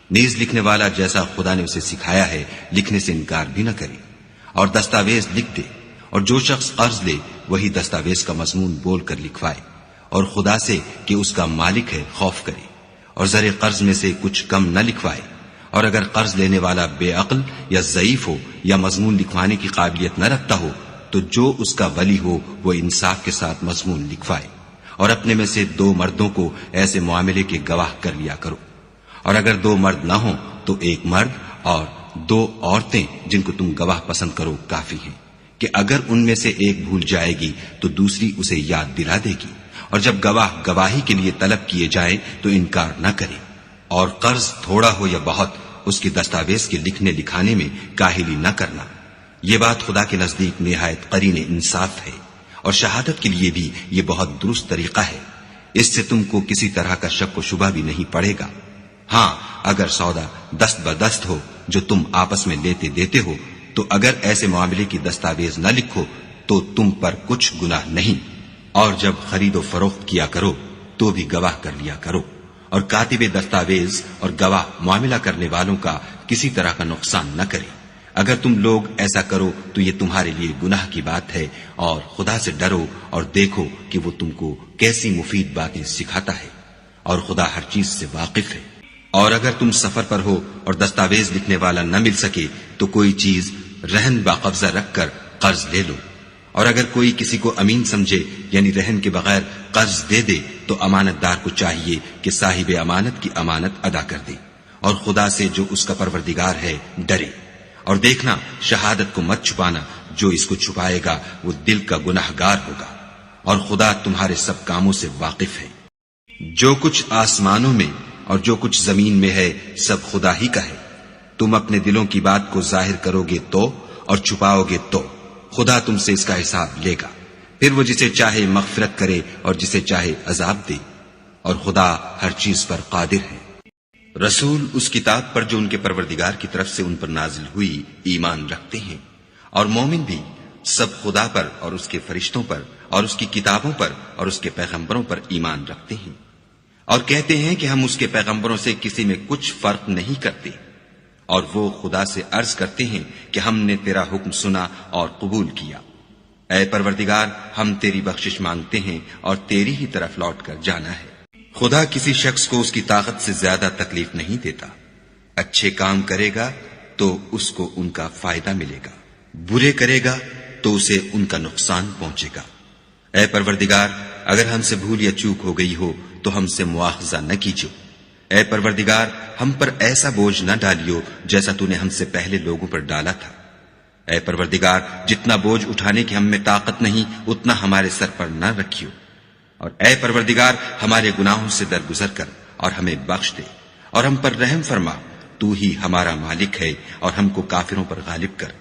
نیز لکھنے والا جیسا خدا نے اسے سکھایا ہے لکھنے سے انکار بھی نہ کرے، اور دستاویز لکھ دے، اور جو شخص قرض لے وہی دستاویز کا مضمون بول کر لکھوائے، اور خدا سے کہ اس کا مالک ہے خوف کرے، اور زر قرض میں سے کچھ کم نہ لکھوائے۔ اور اگر قرض لینے والا بے عقل یا ضعیف ہو یا مضمون لکھوانے کی قابلیت نہ رکھتا ہو تو جو اس کا ولی ہو وہ انصاف کے ساتھ مضمون لکھوائے، اور اپنے میں سے 2 مردوں کو ایسے معاملے کے گواہ کر لیا کرو، اور اگر 2 مرد نہ ہوں تو 1 مرد اور 2 عورتیں جن کو تم گواہ پسند کرو کافی ہیں، کہ اگر ان میں سے ایک بھول جائے گی تو دوسری اسے یاد دلا دے گی، اور جب گواہ گواہی کے لیے طلب کیے جائیں تو انکار نہ کرے۔ اور قرض تھوڑا ہو یا بہت، اس کی دستاویز کے لکھنے لکھانے میں کاہلی نہ کرنا، یہ بات خدا کے نزدیک نہایت قرین انصاف ہے، اور شہادت کے لیے بھی یہ بہت درست طریقہ ہے، اس سے تم کو کسی طرح کا شک و شبہ بھی نہیں پڑے گا۔ ہاں، اگر سودا دست بدست ہو جو تم آپس میں لیتے دیتے ہو تو اگر ایسے معاملے کی دستاویز نہ لکھو تو تم پر کچھ گناہ نہیں، اور جب خرید و فروخت کیا کرو تو بھی گواہ کر لیا کرو، اور کاتب دستاویز اور گواہ معاملہ کرنے والوں کا کسی طرح کا نقصان نہ کرے۔ اگر تم لوگ ایسا کرو تو یہ تمہارے لیے گناہ کی بات ہے، اور خدا سے ڈرو اور دیکھو کہ وہ تم کو کیسی مفید باتیں سکھاتا ہے، اور خدا ہر چیز سے واقف ہے۔ اور اگر تم سفر پر ہو اور دستاویز لکھنے والا نہ مل سکے تو کوئی چیز رہن باقبضہ رکھ کر قرض لے لو، اور اگر کوئی کسی کو امین سمجھے یعنی رہن کے بغیر قرض دے دے تو امانت دار کو چاہیے کہ صاحب امانت کی امانت ادا کر دے، اور خدا سے جو اس کا پروردگار ہے ڈرے۔ اور دیکھنا، شہادت کو مت چھپانا، جو اس کو چھپائے گا وہ دل کا گناہ گار ہوگا، اور خدا تمہارے سب کاموں سے واقف ہے۔ جو کچھ آسمانوں میں اور جو کچھ زمین میں ہے سب خدا ہی کا ہے. تم اپنے دلوں کی بات کو ظاہر کرو گے تو اور چھپاؤ گے تو خدا تم سے اس کا حساب لے گا. پھر وہ جسے چاہے مغفرت کرے اور جسے چاہے عذاب دے، اور خدا ہر چیز پر قادر ہے. رسول اس کتاب پر جو ان کے پروردگار کی طرف سے ان پر نازل ہوئی ایمان رکھتے ہیں، اور مومن بھی سب خدا پر اور اس کے فرشتوں پر اور اس کی کتابوں پر اور اس کے پیغمبروں پر ایمان رکھتے ہیں، اور کہتے ہیں کہ ہم اس کے پیغمبروں سے کسی میں کچھ فرق نہیں کرتے. اور وہ خدا سے عرض کرتے ہیں کہ ہم نے تیرا حکم سنا اور قبول کیا. اے پروردگار، ہم تیری بخشش مانگتے ہیں اور تیری ہی طرف لوٹ کر جانا ہے. خدا کسی شخص کو اس کی طاقت سے زیادہ تکلیف نہیں دیتا. اچھے کام کرے گا تو اس کو ان کا فائدہ ملے گا، برے کرے گا تو اسے ان کا نقصان پہنچے گا. اے پروردگار، اگر ہم سے بھول یا چوک ہو گئی ہو تو ہم سے مواخذہ نہ کیجو. اے پروردگار، ہم پر ایسا بوجھ نہ ڈالیو جیسا تو نے ہم سے پہلے لوگوں پر ڈالا تھا. اے پروردگار، جتنا بوجھ اٹھانے کی ہم میں طاقت نہیں اتنا ہمارے سر پر نہ رکھیو. اور اے پروردگار، ہمارے گناہوں سے درگزر کر اور ہمیں بخش دے اور ہم پر رحم فرما. تو ہی ہمارا مالک ہے اور ہم کو کافروں پر غالب کر.